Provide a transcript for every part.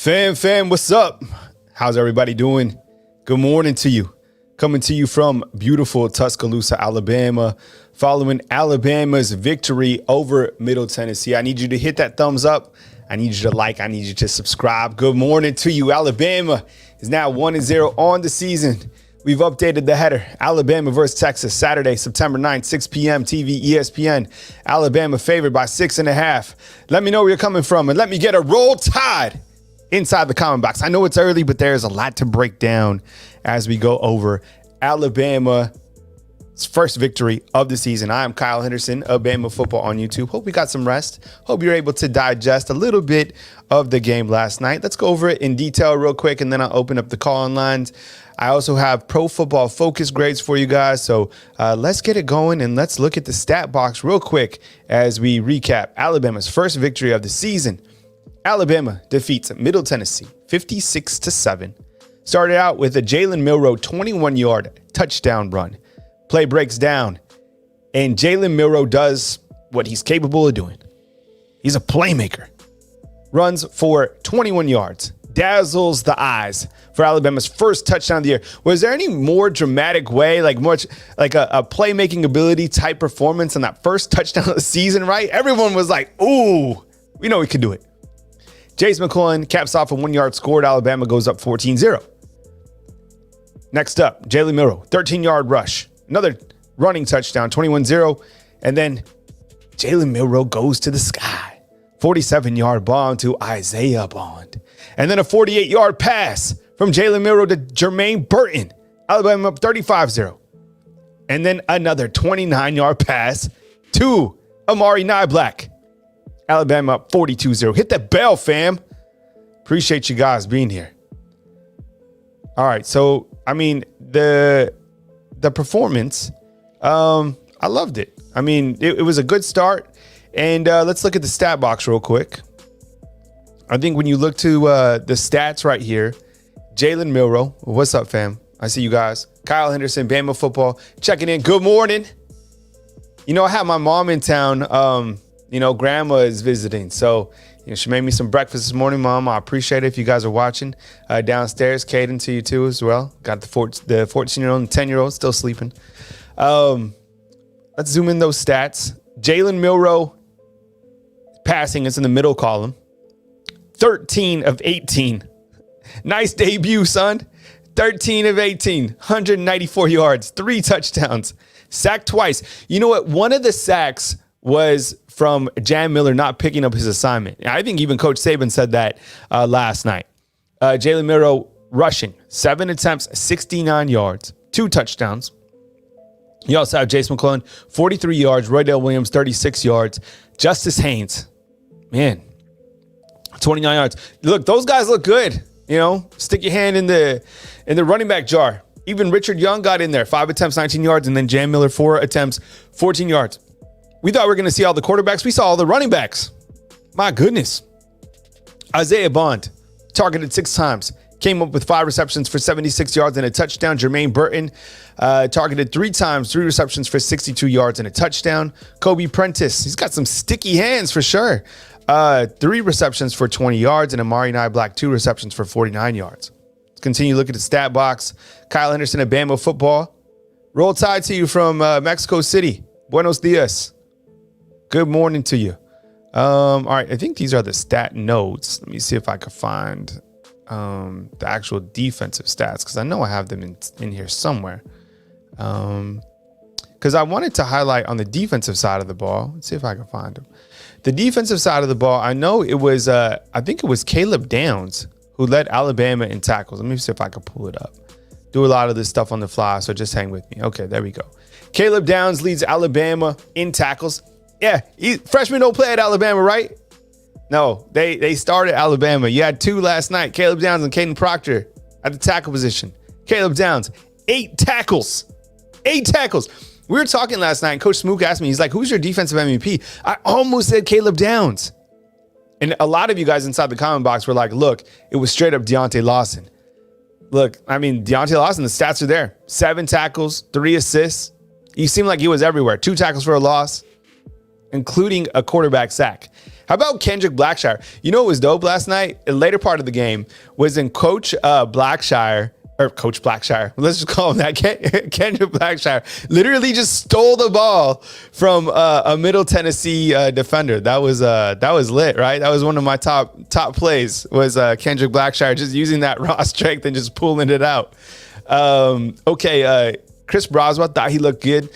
Fam, what's up? How's everybody doing? Good morning to you. Coming to you from beautiful Tuscaloosa, Alabama, following Alabama's victory over Middle Tennessee. I need you to hit that thumbs up. I need you to like. I need you to subscribe. Good morning to you. Alabama is now 1-0 on the season. We've updated the header. Alabama versus Texas, Saturday, September 9th, 6 p.m. TV, ESPN. Alabama favored by 6.5. Let me know where you're coming from, and let me get a Roll Tide inside the comment box. I know it's early, but there's a lot to break down as we go over Alabama's first victory of the season. I am Kyle Henderson of Bama Football on YouTube. Hope we got some rest. Hope you're able to digest a little bit of the game last night. Let's go over it in detail real quick, and then I'll open up the call-in lines. I also have Pro Football Focus grades for you guys, so let's get it going, and let's look at the stat box real quick as we recap Alabama's first victory of the season. Alabama defeats Middle Tennessee 56-7. Started out with a Jalen Milroe 21-yard touchdown run. Play breaks down, and Jalen Milroe does what he's capable of doing. He's a playmaker. Runs for 21 yards. Dazzles the eyes for Alabama's first touchdown of the year. Was there any more dramatic way, like a playmaking ability type performance on that first touchdown of the season, right? Everyone was like, ooh, we know we can do it. Jace McClellan caps off a 1-yard score. Alabama goes up 14-0. Next up, Jalen Milroe, 13-yard rush. Another running touchdown, 21-0. And then Jalen Milroe goes to the sky. 47-yard bomb to Isaiah Bond. And then a 48-yard pass from Jalen Milroe to Jermaine Burton. Alabama up 35-0. And then another 29-yard pass to Amari Niblack. Alabama up 42-0. Hit that bell, fam. Appreciate you guys being here. All right, so, I mean, the performance, I loved it. I mean, it was a good start. And let's look at the stat box real quick. I think when you look to the stats right here, Jalen Milroe, what's up, fam? I see you guys. Kyle Henderson, Bama Football, checking in. Good morning. You know, I have my mom in town. Grandma is visiting. So, she made me some breakfast this morning, Mom. I appreciate it if you guys are watching downstairs. Caden to you too as well. Got the 14-year-old and 10-year-old still sleeping. Let's zoom in those stats. Jalen Milroe passing is in the middle column. 13 of 18. Nice debut, son. 13 of 18. 194 yards. 3 touchdowns. Sacked twice. You know what? One of the sacks was from Jam Miller not picking up his assignment. I think even Coach Saban said that last night. Jalen Milroe rushing. 7 attempts, 69 yards. 2 touchdowns. You also have Jace McClellan, 43 yards. Roydell Williams, 36 yards. Justice Haynes, man, 29 yards. Look, those guys look good. Stick your hand in the running back jar. Even Richard Young got in there. 5 attempts, 19 yards. And then Jam Miller, 4 attempts, 14 yards. We thought we were going to see all the quarterbacks. We saw all the running backs. My goodness. Isaiah Bond, targeted 6 times. Came up with 5 receptions for 76 yards and a touchdown. Jermaine Burton targeted 3 times, 3 receptions for 62 yards and a touchdown. Kobe Prentice, he's got some sticky hands for sure. 3 receptions for 20 yards. And Amari Niblack, 2 receptions for 49 yards. Let's continue looking at the stat box. Kyle Henderson at Bama Football. Roll Tide to you from Mexico City. Buenos dias. Good morning to you. All right, I think these are the stat notes. Let me see if I can find the actual defensive stats, because I know I have them in here somewhere. Because I wanted to highlight on the defensive side of the ball. Let's see if I can find them. The defensive side of the ball, I know it was, I think it was Caleb Downs who led Alabama in tackles. Let me see if I can pull it up. Do a lot of this stuff on the fly, so just hang with me. Okay, there we go. Caleb Downs leads Alabama in tackles. Yeah, freshmen don't play at Alabama, right? No, they started Alabama. You had 2 last night, Caleb Downs and Caden Proctor at the tackle position. Caleb Downs, 8 tackles. 8 tackles. We were talking last night, and Coach Smook asked me, he's like, who's your defensive MVP? I almost said Caleb Downs. And a lot of you guys inside the comment box were like, look, it was straight up Deontay Lawson. Look, I mean, Deontay Lawson, the stats are there. 7 tackles, 3 assists. He seemed like he was everywhere. 2 tackles for a loss, including a quarterback sack. How about Kendrick Blackshire? You know what was dope last night? The later part of the game was in Coach Blackshire. Or Coach Blackshire, let's just call him that. Kendrick Blackshire literally just stole the ball from a Middle Tennessee defender. That was lit, right? That was one of my top plays. Was Kendrick Blackshire just using that raw strength and just pulling it out. Chris Broswell, thought he looked good.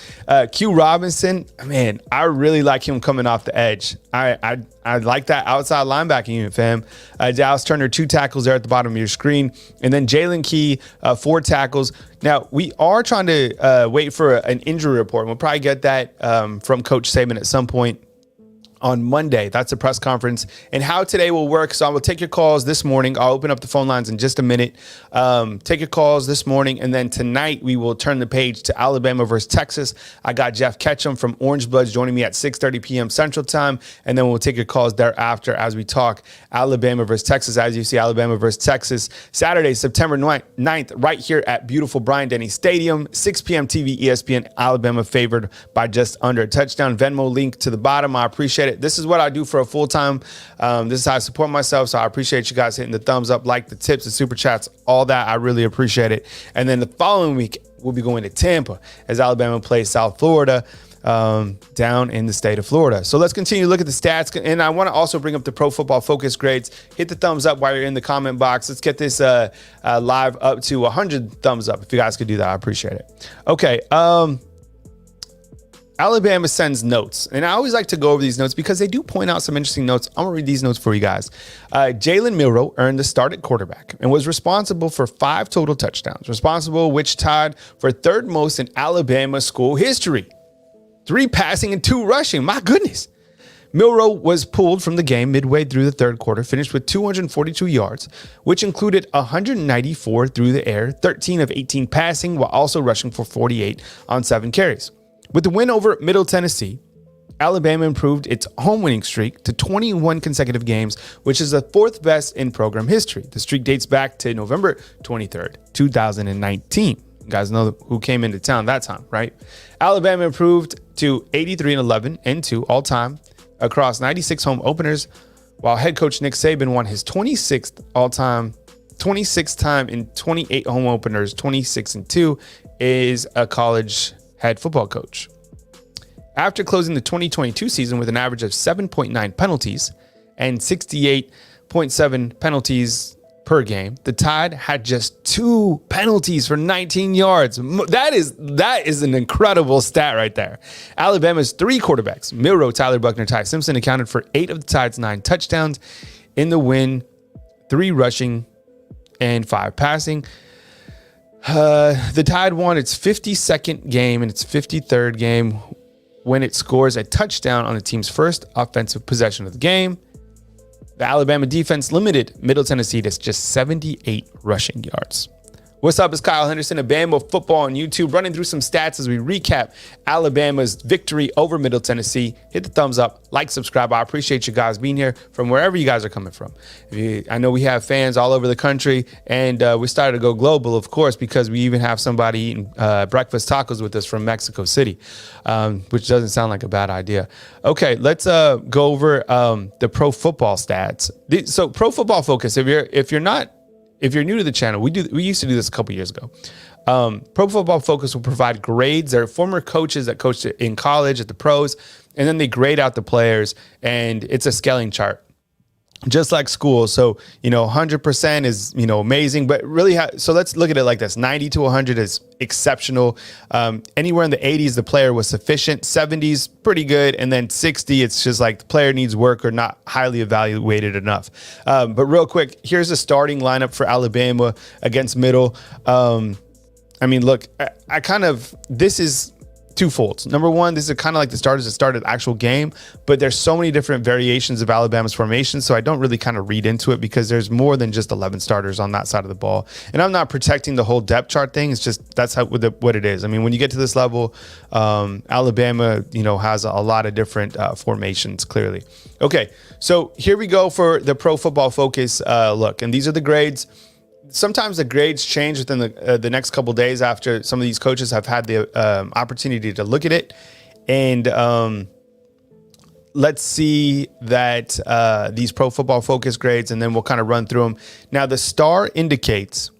Q Robinson, man, I really like him coming off the edge. I like that outside linebacking unit, fam. Dallas Turner, 2 tackles there at the bottom of your screen. And then Jalen Key, 4 tackles. Now, we are trying to wait for an injury report. We'll probably get that from Coach Saban at some point on Monday. That's a press conference and how today will work. So I will take your calls this morning. I'll open up the phone lines in just a minute. Take your calls this morning. And then tonight we will turn the page to Alabama versus Texas. I got Jeff Ketchum from Orange Bloods joining me at 6:30 p.m. Central Time. And then we'll take your calls thereafter as we talk Alabama versus Texas. As you see, Alabama versus Texas Saturday, September 9th, right here at beautiful Bryant-Denny Stadium, 6 p.m. TV, ESPN. Alabama favored by just under a touchdown. Venmo link to the bottom. I appreciate it. This is what I do for a full time. This is how I support myself. So I appreciate you guys hitting the thumbs up, like the tips, the super chats, all that. I really appreciate it. And then the following week, we'll be going to Tampa as Alabama plays South Florida down in the state of Florida. So let's continue to look at the stats. And I want to also bring up the Pro Football Focus grades. Hit the thumbs up while you're in the comment box. Let's get this live up to 100 thumbs up. If you guys could do that, I appreciate it. Okay. Alabama sends notes, and I always like to go over these notes because they do point out some interesting notes. I'm going to read these notes for you guys. Jalen Milroe earned the start at quarterback and was responsible for 5 total touchdowns, which tied for 3rd most in Alabama school history. 3 passing and 2 rushing. My goodness. Milroe was pulled from the game midway through the 3rd quarter, finished with 242 yards, which included 194 through the air, 13 of 18 passing, while also rushing for 48 on 7 carries. With the win over Middle Tennessee, Alabama improved its home winning streak to 21 consecutive games, which is the 4th best in program history. The streak dates back to November 23rd, 2019. You guys know who came into town that time, right? Alabama improved to 83-11-2 all time across 96 home openers, while head coach Nick Saban won his 26th time in 28 home openers. 26-2 is a college head football coach. After closing the 2022 season with an average of 7.9 penalties and 68.7 penalties per game, the Tide had just 2 penalties for 19 yards. That is an incredible stat right there. Alabama's 3 quarterbacks, Milroe, Tyler Buchner, Ty Simpson, accounted for 8 of the Tide's 9 touchdowns in the win, 3 rushing and 5 passing. The Tide won its 52nd game and its 53rd game when it scores a touchdown on the team's first offensive possession of the game. The Alabama defense limited Middle Tennessee to just 78 rushing yards. What's up? It's Kyle Henderson of Bama Football on YouTube, running through some stats as we recap Alabama's victory over Middle Tennessee. Hit the thumbs up, like, subscribe. I appreciate you guys being here from wherever you guys are coming from. I know we have fans all over the country, and we started to go global, of course, because we even have somebody eating breakfast tacos with us from Mexico City, which doesn't sound like a bad idea. Okay, let's go over the pro football stats. So Pro Football Focus, if you're new to the channel, we used to do this a couple years ago. Pro Football Focus will provide grades. There are former coaches that coached in college at the pros, and then they grade out the players, and it's a scaling chart, just like school. So, 100% is, amazing, but really, so let's look at it like this. 90 to 100 is exceptional. Anywhere in the 80s, the player was sufficient. 70s, pretty good. And then 60, it's just like the player needs work or not highly evaluated enough. But real quick, here's the starting lineup for Alabama against Middle. Look, this is twofold. Number one, this is kind of like the starters that started the actual game, but there's so many different variations of Alabama's formation, so I don't really kind of read into it because there's more than just 11 starters on that side of the ball. And I'm not protecting the whole depth chart thing. It's just that's what it is. I mean, when you get to this level, Alabama, has a lot of different formations, clearly. Okay, so here we go for the Pro Football Focus look, and these are the grades. Sometimes the grades change within the next couple of days after some of these coaches have had the opportunity to look at it. And let's see that these Pro Football Focus grades, and then we'll kind of run through them. Now, the star indicates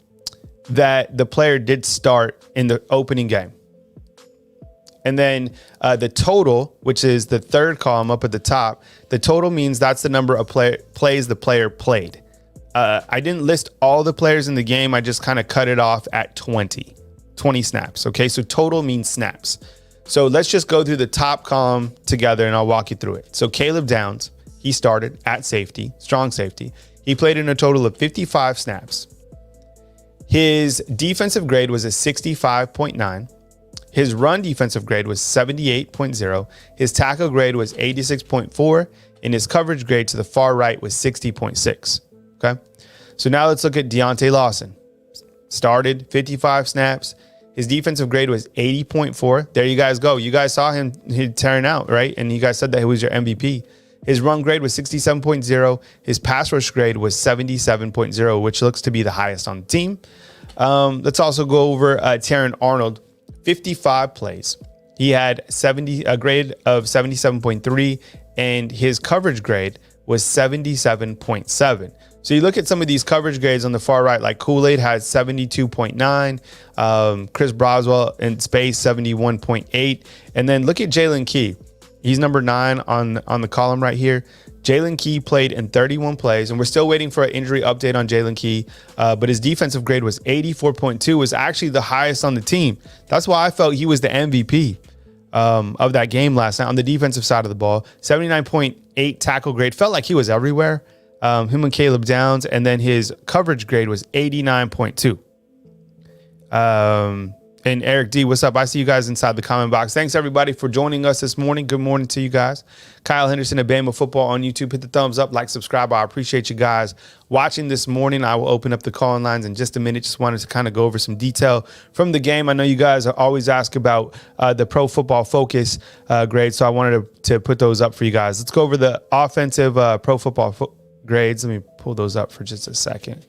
that the player did start in the opening game. And then the total, which is the third column up at the top, the total means that's the number of plays the player played. I didn't list all the players in the game. I just kind of cut it off at 20 snaps. Okay, so total means snaps. So let's just go through the top column together and I'll walk you through it. So Caleb Downs, he started at safety, strong safety. He played in a total of 55 snaps. His defensive grade was a 65.9. His run defensive grade was 78.0. His tackle grade was 86.4. And his coverage grade to the far right was 60.6. Okay. So now let's look at Deontay Lawson. Started 55 snaps. His defensive grade was 80.4. There you guys go. You guys saw him tearing out, right? And you guys said that he was your MVP. His run grade was 67.0. His pass rush grade was 77.0, which looks to be the highest on the team. Let's also go over Terran Arnold. 55 plays. He had a grade of 77.3, and his coverage grade was 77.7. So you look at some of these coverage grades on the far right, like Kool-Aid has 72.9, Chris Broswell in space 71.8, and then look at Jalen Key. He's number 9 on the column right here. Jalen Key played in 31 plays, and we're still waiting for an injury update on Jalen Key, but his defensive grade was 84.2, was actually the highest on the team. That's why I felt he was the MVP of that game last night on the defensive side of the ball. 79.8 tackle grade, felt like he was everywhere. Him and Caleb Downs, and then his coverage grade was 89.2. And Eric D, what's up? I see you guys inside the comment box. Thanks, everybody, for joining us this morning. Good morning to you guys. Kyle Henderson at Bama Football on YouTube. Hit the thumbs up, like, subscribe. I appreciate you guys watching this morning. I will open up the call-in lines in just a minute. Just wanted to kind of go over some detail from the game. I know you guys always ask about the Pro Football Focus grades, so I wanted to put those up for you guys. Let's go over the offensive Pro Football grades. Let me pull those up for just a second.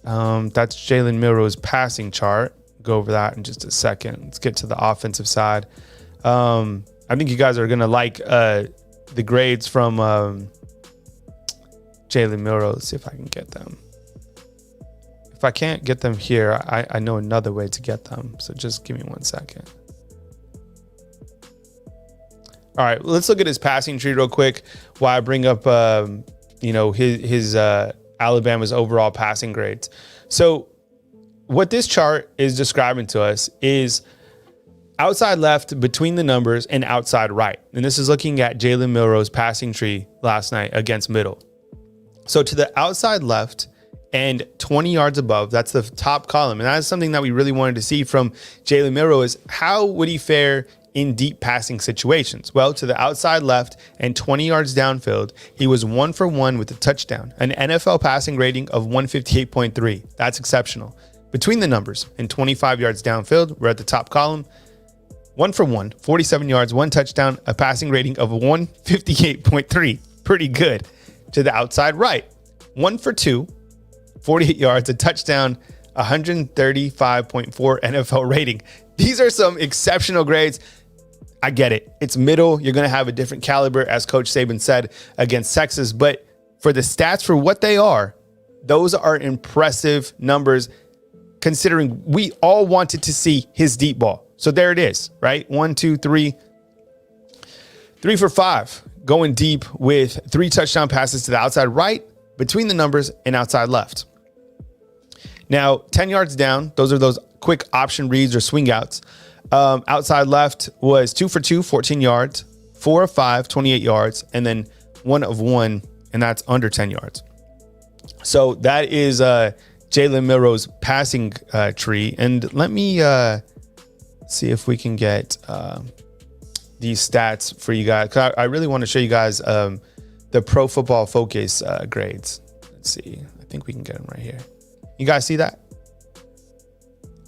That's Jalen Milroe's passing chart. Go over that in just a second. Let's get to the offensive side. I think you guys are going to like the grades from Jalen Milroe. Let's see if I can get them. If I can't get them here, I know another way to get them. So just give me 1 second. All right, let's look at his passing tree real quick while I bring up his Alabama's overall passing grades. So what this chart is describing to us is outside left between the numbers and outside right. And this is looking at Jalen Milroe's passing tree last night against middle. So to the outside left and 20 yards above, that's the top column. And that is something that we really wanted to see from Jalen Milroe, is how would he fare in deep passing situations? Well, to the outside left and 20 yards downfield, he was 1 for 1 with a touchdown, an NFL passing rating of 158.3. That's exceptional. Between the numbers and 25 yards downfield, we're at the top column. 1 for 1, 47 yards, 1 touchdown, a passing rating of 158.3. Pretty good. To the outside right, 1 for 2, 48 yards, a touchdown, 135.4 NFL rating. These are some exceptional grades. I get it. It's middle. You're going to have a different caliber, as Coach Saban said, against Texas. But for the stats, for what they are, those are impressive numbers, considering we all wanted to see his deep ball. So there it is, right? 1, 2, 3. 3 for 5, going deep with 3 touchdown passes to the outside right, between the numbers, and outside left. Now, 10 yards down, those are those quick option reads or swing outs. Outside left was 2 for 2, 14 yards, 4 of 5, 28 yards, and then 1 of 1, and that's under 10 yards. So that is Jalen Milroe's passing tree. And let me see if we can get these stats for you guys, 'cause I really want to show you guys the Pro Football Focus grades. Let's see. I think we can get them right here. You guys see that?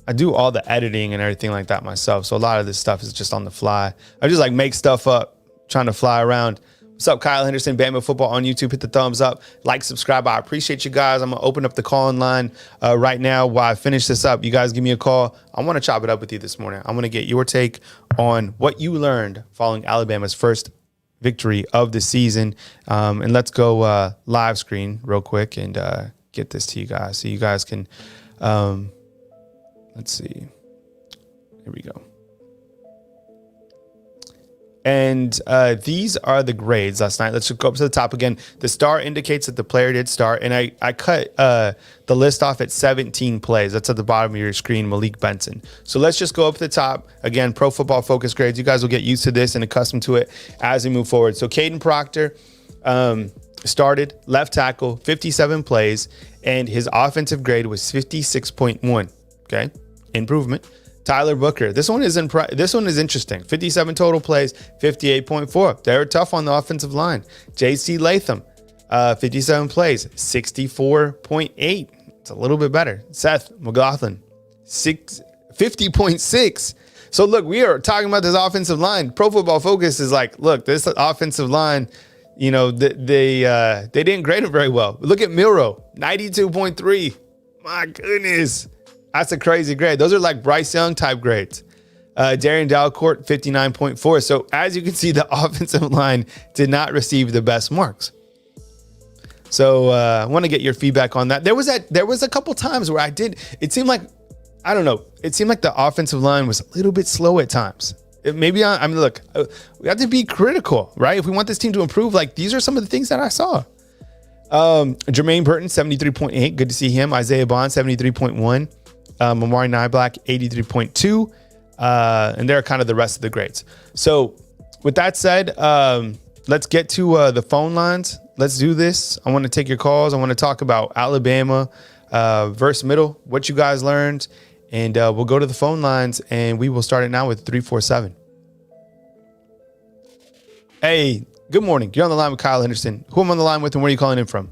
I do all the editing and everything like that myself, so a lot of this stuff is just on the fly. I just like make stuff up, trying to fly around. What's up, Kyle Henderson, Bama Football on YouTube? Hit the thumbs up, like, subscribe. I appreciate you guys. I'm going to open up the call-in line right now while I finish this up. You guys give me a call. I want to chop it up with you this morning. I'm going to get your take on what you learned following Alabama's first victory of the season. And let's go live screen real quick and get this to you guys so you guys can, let's see. Here we go. And these are the grades last night. Let's just go up to the top again. The star indicates that the player did start. And I cut the list off at 17 plays. That's at the bottom of your screen, Malik Benson. So let's just go up to the top. Again, Pro Football Focus grades. You guys will get used to this and accustomed to it as we move forward. So Caden Proctor started left tackle, 57 plays, and his offensive grade was 56.1. Okay, improvement. Tyler Booker. This one is interesting. 57 total plays, 58.4. They were tough on the offensive line. J.C. Latham, 57 plays, 64.8. It's a little bit better. Seth McLaughlin, 50.6. So look, we are talking about this offensive line. Pro Football Focus is like, look, this offensive line, you know, they didn't grade it very well. Look at Milroe, 92.3. My goodness. That's a crazy grade. Those are like Bryce Young type grades. Darian Dalcourt, 59.4. So as you can see, the offensive line did not receive the best marks. So I want to get your feedback on that. There was a couple times where it seemed like, I don't know. It seemed like the offensive line was a little bit slow at times. Look, we have to be critical, right? If we want this team to improve, like these are some of the things that I saw. Jermaine Burton, 73.8. Good to see him. Isaiah Bond, 73.1. Mamari Nyblack, 83.2. And there are kind of the rest of the grades. So with that said, let's get to the phone lines. Let's do this. I want to take your calls. I want to talk about Alabama versus Middle, what you guys learned. And we'll go to the phone lines and we will start it now with 347. Hey, good morning. You're on the line with Kyle Henderson. Who am I on the line with and where are you calling in from?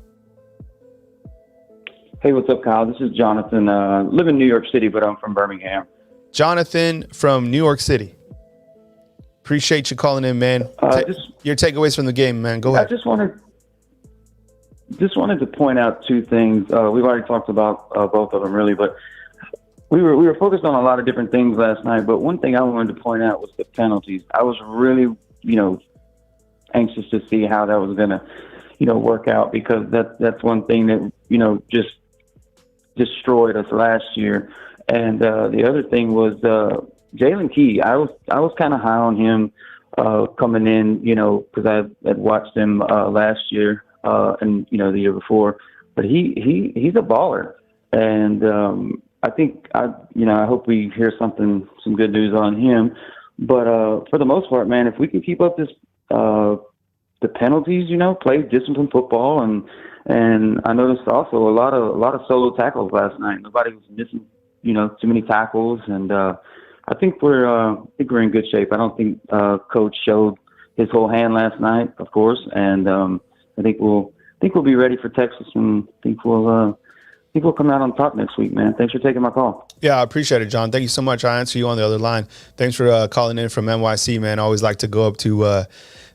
Hey, what's up, Kyle? This is Jonathan. Live in New York City, but I'm from Birmingham. Jonathan from New York City. Appreciate you calling in, man. Your takeaways from the game, man. Go ahead. I just wanted to point out two things. We've already talked about both of them, really, but we were focused on a lot of different things last night. But one thing I wanted to point out was the penalties. I was really, anxious to see how that was going to, work out, because that's one thing that, just destroyed us last year. And the other thing was Jalen Key. I was kind of high on him coming in, because I had watched him last year and the year before. But he's a baller, and I think I hope we hear some good news on him. But for the most part, man, if we can keep up this the penalties, play disciplined football, and I noticed also a lot of solo tackles last night. Nobody was missing, too many tackles, and I think we're in good shape. I don't think Coach showed his whole hand last night, of course, and I think we'll be ready for Texas, and I think we'll come out on top next week, man. Thanks for taking my call. Yeah, I appreciate it, John. Thank you so much. I answer you on the other line. Thanks for calling in from NYC, man. I always like to go up to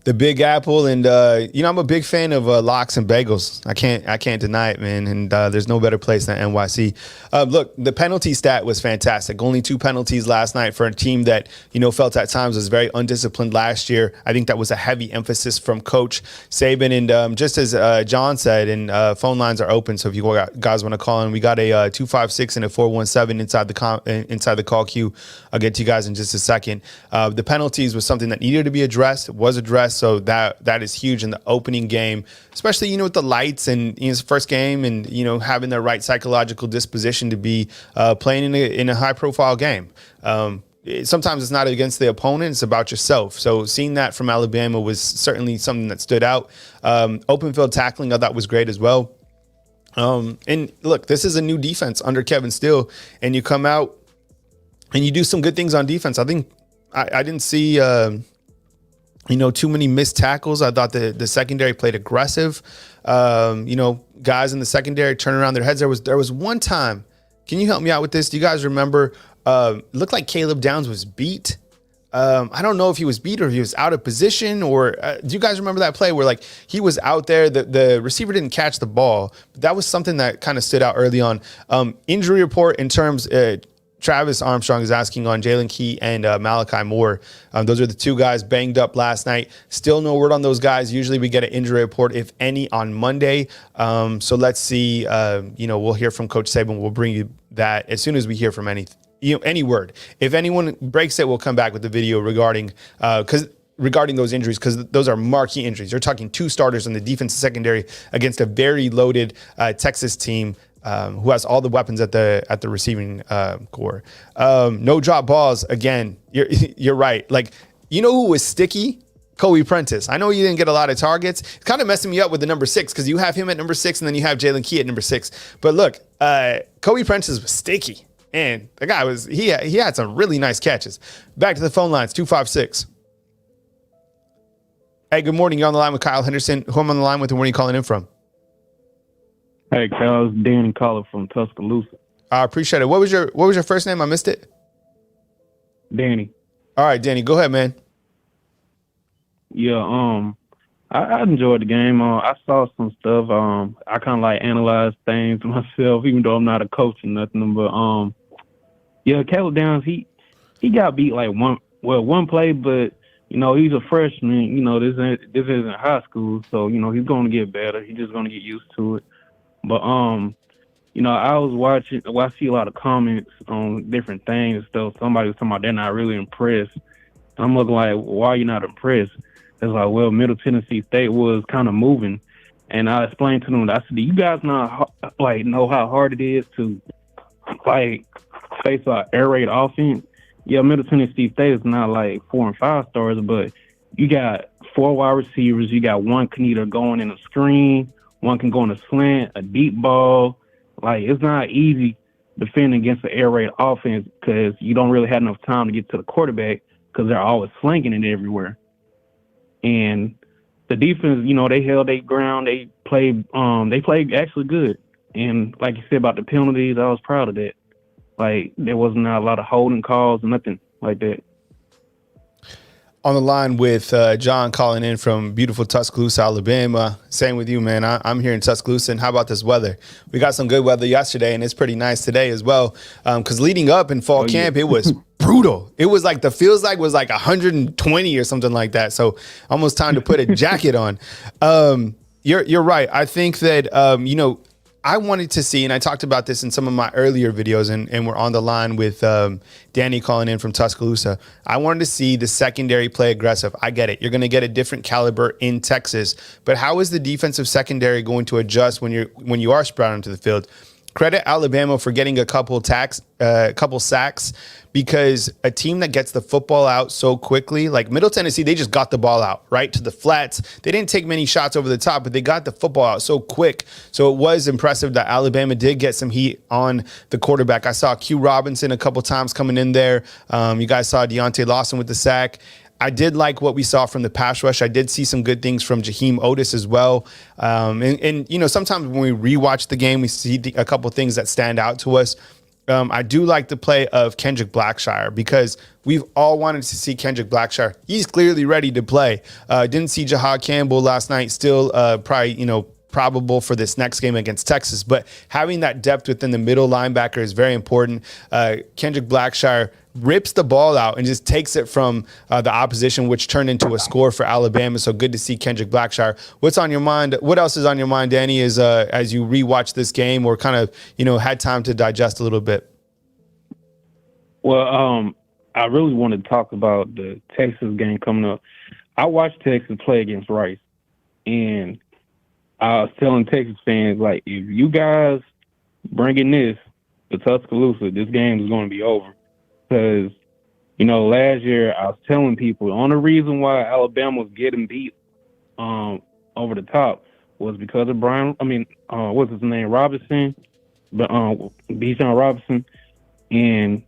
the Big Apple, and I'm a big fan of lox and bagels. I can't deny it, man. And there's no better place than NYC. Look, the penalty stat was fantastic. Only 2 penalties last night for a team that felt at times was very undisciplined last year. I think that was a heavy emphasis from Coach Saban. And just as John said, and phone lines are open, so if you guys want to call in, we got a 256 and a 417 inside the call queue. I'll get to you guys in just a second. The penalties was something that needed to be addressed. Was addressed. So that is huge in the opening game, especially, with the lights and it's the first game and, having the right psychological disposition to be playing in a high profile game. Sometimes it's not against the opponent, it's about yourself. So seeing that from Alabama was certainly something that stood out. Open field tackling, I thought was great as well. And look, this is a new defense under Kevin Steele, and you come out and you do some good things on defense. I think I didn't see too many missed tackles. I thought the secondary played aggressive. Guys in the secondary turn around their heads. There was one time. Can you help me out with this? Do you guys remember? It looked like Caleb Downs was beat. I don't know if he was beat or if he was out of position, or do you guys remember that play where he was out there, the receiver didn't catch the ball, but that was something that kind of stood out early on. Injury report in terms, Travis Armstrong is asking on Jalen Key and Malachi Moore. Those are the two guys banged up last night. Still no word on those guys. Usually we get an injury report, if any, on Monday. So let's see. We'll hear from Coach Saban. We'll bring you that as soon as we hear from any word. If anyone breaks it, we'll come back with the video regarding those injuries, because those are marquee injuries. You're talking 2 starters in the defensive secondary against a very loaded Texas team who has all the weapons at the receiving core. No drop balls again. You're right. Like, you know who was sticky? Kobe Prentice. I know you didn't get a lot of targets. It's kind of messing me up with the number 6, because you have him at number 6 and then you have Jalen Key at number 6. But look, Kobe Prentice was sticky. And the guy he had some really nice catches. Back to the phone lines, 256. Hey, good morning. You're on the line with Kyle Henderson. Who I'm on the line with, and where are you calling in from? Hey, Kyle, it's Danny calling from Tuscaloosa. I appreciate it. What was your first name? I missed it. Danny. All right, Danny, go ahead, man. Yeah, I enjoyed the game. I saw some stuff. I kind of like analyze things myself, even though I'm not a coach or nothing. But Caleb Downs, he got beat like one play, but he's a freshman. This isn't high school, so he's going to get better. He's just going to get used to it. But I was watching. Well, I see a lot of comments on different things and stuff. Somebody was talking about they're not really impressed. And I'm looking like, why are you not impressed? It's like, well, Middle Tennessee State was kind of moving, and I explained to them. I said, "Do you guys know how hard it is to face an air raid offense?" Yeah, Middle Tennessee State is not like 4 and 5 stars, but you got 4 wide receivers. You got one can either go in a screen, one can go in a slant, a deep ball. Like, it's not easy defending against an air raid offense because you don't really have enough time to get to the quarterback because they're always slinging it everywhere. And the defense, they held their ground. They played actually good. And like you said about the penalties, I was proud of that. Like, there wasn't a lot of holding calls, nothing like that. On the line with John calling in from beautiful Tuscaloosa, Alabama. Same with you, man. I'm here in Tuscaloosa. And how about this weather? We got some good weather yesterday, and it's pretty nice today as well. Because leading up in fall camp, it was brutal. It was like was like 120 or something like that. So almost time to put a jacket on. You're right. I think that I wanted to see, and I talked about this in some of my earlier videos, and we're on the line with Danny calling in from Tuscaloosa. I wanted to see the secondary play aggressive. I get it. You're going to get a different caliber in Texas, but how is the defensive secondary going to adjust when you are spread onto the field? Credit Alabama for getting a couple sacks, because a team that gets the football out so quickly, like Middle Tennessee, they just got the ball out right to the flats. They didn't take many shots over the top, but they got the football out so quick. So it was impressive that Alabama did get some heat on the quarterback. I saw Q Robinson a couple times coming in there. You guys saw Deontay Lawson with the sack. I did like what we saw from the pass rush. I did see some good things from Jaheim Otis as well. And sometimes when we rewatch the game, we see a couple things that stand out to us. I do like the play of Kendrick Blackshire, because we've all wanted to see Kendrick Blackshire. He's clearly ready to play. Didn't see Jahad Campbell last night. Still probable for this next game against Texas. But having that depth within the middle linebacker is very important. Kendrick Blackshire rips the ball out and just takes it from the opposition, which turned into a score for Alabama. So good to see Kendrick Blackshire. What's on your mind? What else is on your mind, Danny, as you rewatch this game or kind of, had time to digest a little bit? Well, I really want to talk about the Texas game coming up. I watched Texas play against Rice, and I was telling Texas fans, like, if you guys bringing this to Tuscaloosa, this game is going to be over. Because, last year I was telling people the only reason why Alabama was getting beat over the top was because of what's his name, Robinson, Bijan Robinson. And,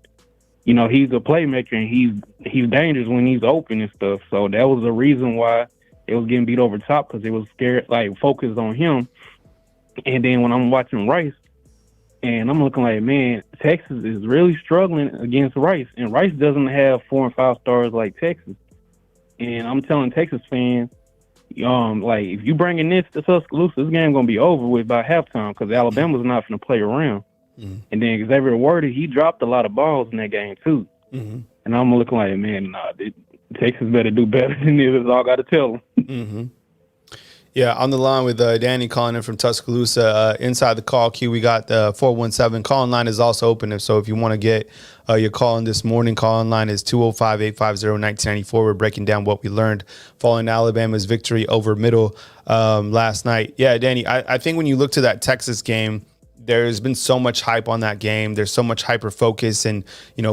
he's a playmaker, and he's dangerous when he's open and stuff. So that was the reason why it was getting beat over the top, because it was scared, focused on him. And then when I'm watching Rice, and I'm looking like, man, Texas is really struggling against Rice. And Rice doesn't have 4 and 5 stars like Texas. And I'm telling Texas fans, if you bringing this to Tuscaloosa, this game going to be over with by halftime, because Alabama's not going to play around. And then Xavier Worthy, he dropped a lot of balls in that game too. And I'm looking like, man, Texas better do better than this. That's all I got to tell them. Yeah, on the line with Danny calling in from Tuscaloosa. Inside the call queue, we got the 417. Call line is also open. So if you want to get your call in this morning, call line is 205-850-1994. We're breaking down what we learned following Alabama's victory over Middle last night. Yeah, Danny, I think when you look to that Texas game, there's been so much hype on that game. There's so much hyper focus, and,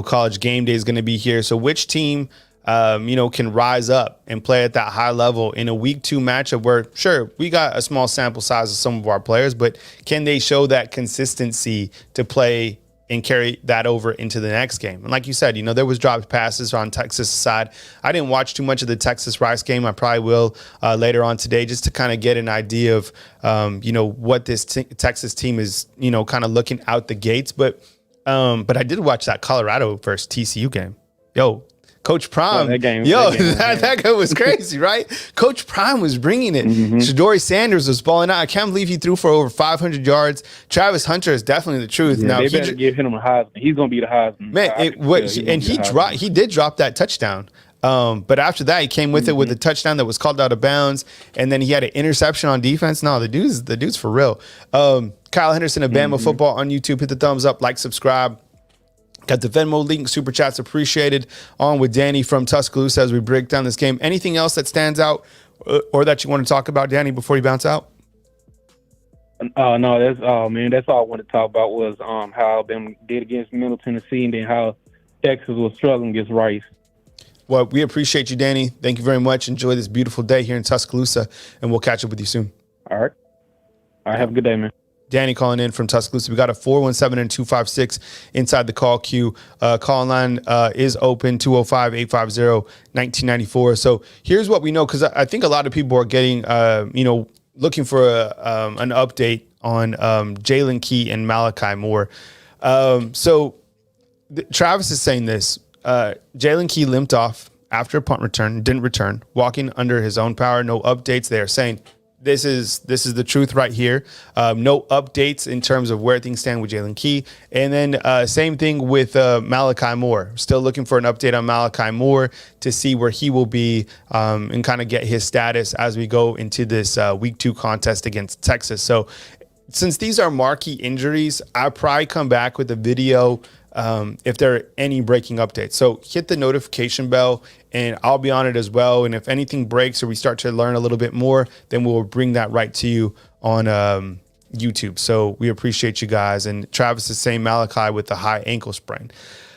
College game day is going to be here. So which team can rise up and play at that high level in a week 2 matchup where, sure, we got a small sample size of some of our players, but can they show that consistency to play and carry that over into the next game? And like you said, there was dropped passes on Texas side. I didn't watch too much of the Texas Rice game. I probably will later on today, just to kind of get an idea of, what this Texas team is, kind of looking out the gates. But I did watch that Colorado versus TCU game. Coach Prime, that game was crazy, right? Coach Prime was bringing it. Shadori Sanders was balling out. I can't believe he threw for over 500 yards. Travis Hunter is definitely the truth. Yeah, now they better give him a Heisman. He's going to be the Heisman. Man, he did drop that touchdown. But after that, he came with it with a touchdown that was called out of bounds, and then he had an interception on defense. No, the dude's for real. Kyle Henderson of Bama Football on YouTube. Hit the thumbs up, like, subscribe. Got the Venmo link, super chats appreciated. On with Danny from Tuscaloosa as we break down this game. Anything else that stands out or that you want to talk about, Danny, before you bounce out? No, that's all, man. That's all I wanted to talk about was how Alabama did against Middle Tennessee, and then how Texas was struggling against Rice. Well, we appreciate you, Danny. Thank you very much. Enjoy this beautiful day here in Tuscaloosa, and we'll catch up with you soon. All right. Have a good day, man. Danny calling in from Tuscaloosa. We got a 417 and 256 inside the call queue. Call line is open, 205-850-1994. So here's what we know, because I think a lot of people are getting, looking for an update on Jalen Key and Malachi Moore. Travis is saying this. Jalen Key limped off after a punt return, didn't return, walking under his own power. No updates. They are saying this is the truth right here. No updates in terms of where things stand with Jalen Key. And then same thing with Malachi Moore. Still looking for an update on Malachi Moore to see where he will be and kind of get his status as we go into this week 2 contest against Texas. So since these are marquee injuries, I'll probably come back with a video if there are any breaking updates. So hit the notification bell and I'll be on it as well. And if anything breaks or we start to learn a little bit more, then we'll bring that right to you on YouTube. So we appreciate you guys. And Travis is saying Malachi with the high ankle sprain.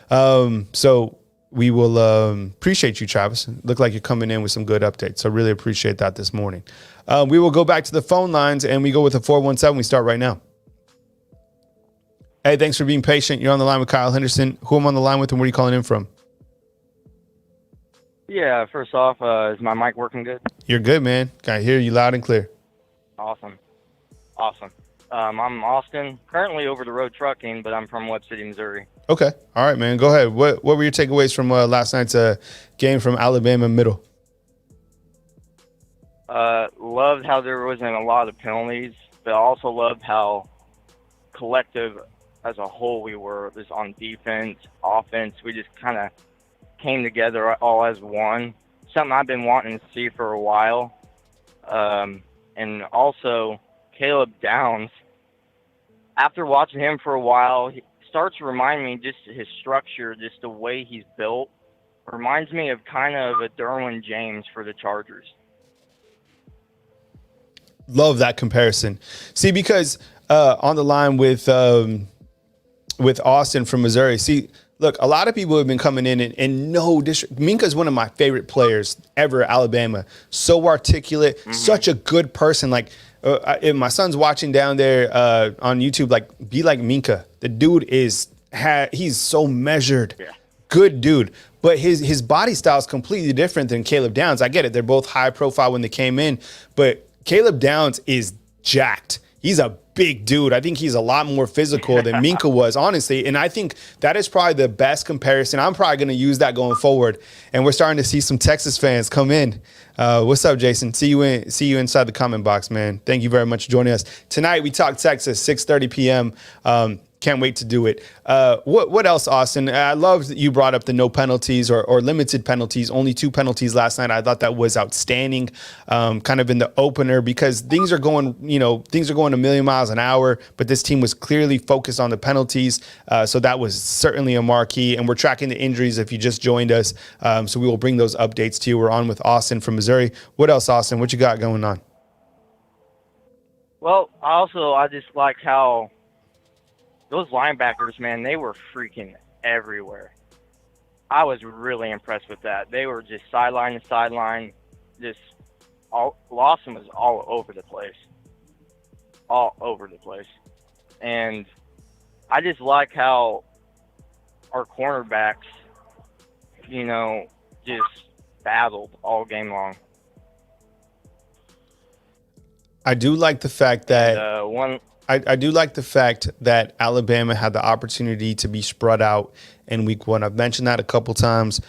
So we will appreciate you, Travis. Look like you're coming in with some good updates. So really appreciate that this morning. We will go back to the phone lines and we go with the 417. We start right now. Hey, thanks for being patient. You're on the line with Kyle Henderson. Who am I on the line with and where are you calling in from? Yeah, first off, is my mic working good? You're good, man. Can I hear you loud and clear? Awesome. I'm Austin, currently over the road trucking, but I'm from Webb City, Missouri. Okay. All right, man. Go ahead. What were your takeaways from last night's game from Alabama Middle? Loved how there wasn't a lot of penalties, but I also loved how collective as a whole we were, just on defense, offense. We just kind of came together all as one. Something I've been wanting to see for a while. And also Caleb Downs, after watching him for a while, he starts to remind me just his structure, just the way he's built. Reminds me of kind of a Derwin James for the Chargers. Love that comparison. See, because on the line with Austin from Missouri. See, look, a lot of people have been coming in and no disrespect. Minka's one of my favorite players ever at Alabama. So articulate, such a good person. Like, if my son's watching down there on YouTube, like, be like Minka. The dude he's so measured. Yeah. Good dude. But his body style is completely different than Caleb Downs. I get it. They're both high profile when they came in. But Caleb Downs is jacked. He's a big dude. I think he's a lot more physical than Minka was, honestly. And I think that is probably the best comparison. I'm probably going to use that going forward. And we're starting to see some Texas fans come in. What's up, Jason? See you inside the comment box, man. Thank you very much for joining us. Tonight, we talk Texas, 6:30 p.m. Can't wait to do it. What else, Austin? I love that you brought up the no penalties or limited penalties. Only 2 penalties last night. I thought that was outstanding, kind of in the opener, because things are going a million miles an hour. But this team was clearly focused on the penalties, so that was certainly a marquee. And we're tracking the injuries if you just joined us, so we will bring those updates to you. We're on with Austin from Missouri. What else, Austin? What you got going on? Well, I just like how those linebackers, man, they were freaking everywhere. I was really impressed with that. They were just sideline to sideline. Lawson was all over the place. All over the place. And I just like how our cornerbacks, just battled all game long. I do like the fact that I do like the fact that Alabama had the opportunity to be spread out in week 1. I've mentioned that a couple times.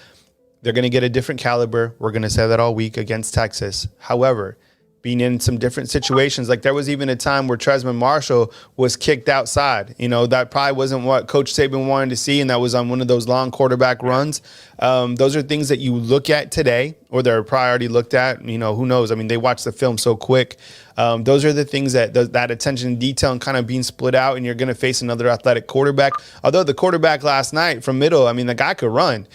They're going to get a different caliber. We're going to say that all week against Texas. However, being in some different situations, like there was even a time where Tresman Marshall was kicked outside. That probably wasn't what Coach Saban wanted to see, and that was on one of those long quarterback runs. Those are things that you look at today, or they're probably already looked at. Who knows? I mean, they watch the film so quick. Those are the things that attention to detail and kind of being split out, and you're going to face another athletic quarterback. Although the quarterback last night from middle, I mean, the guy could run.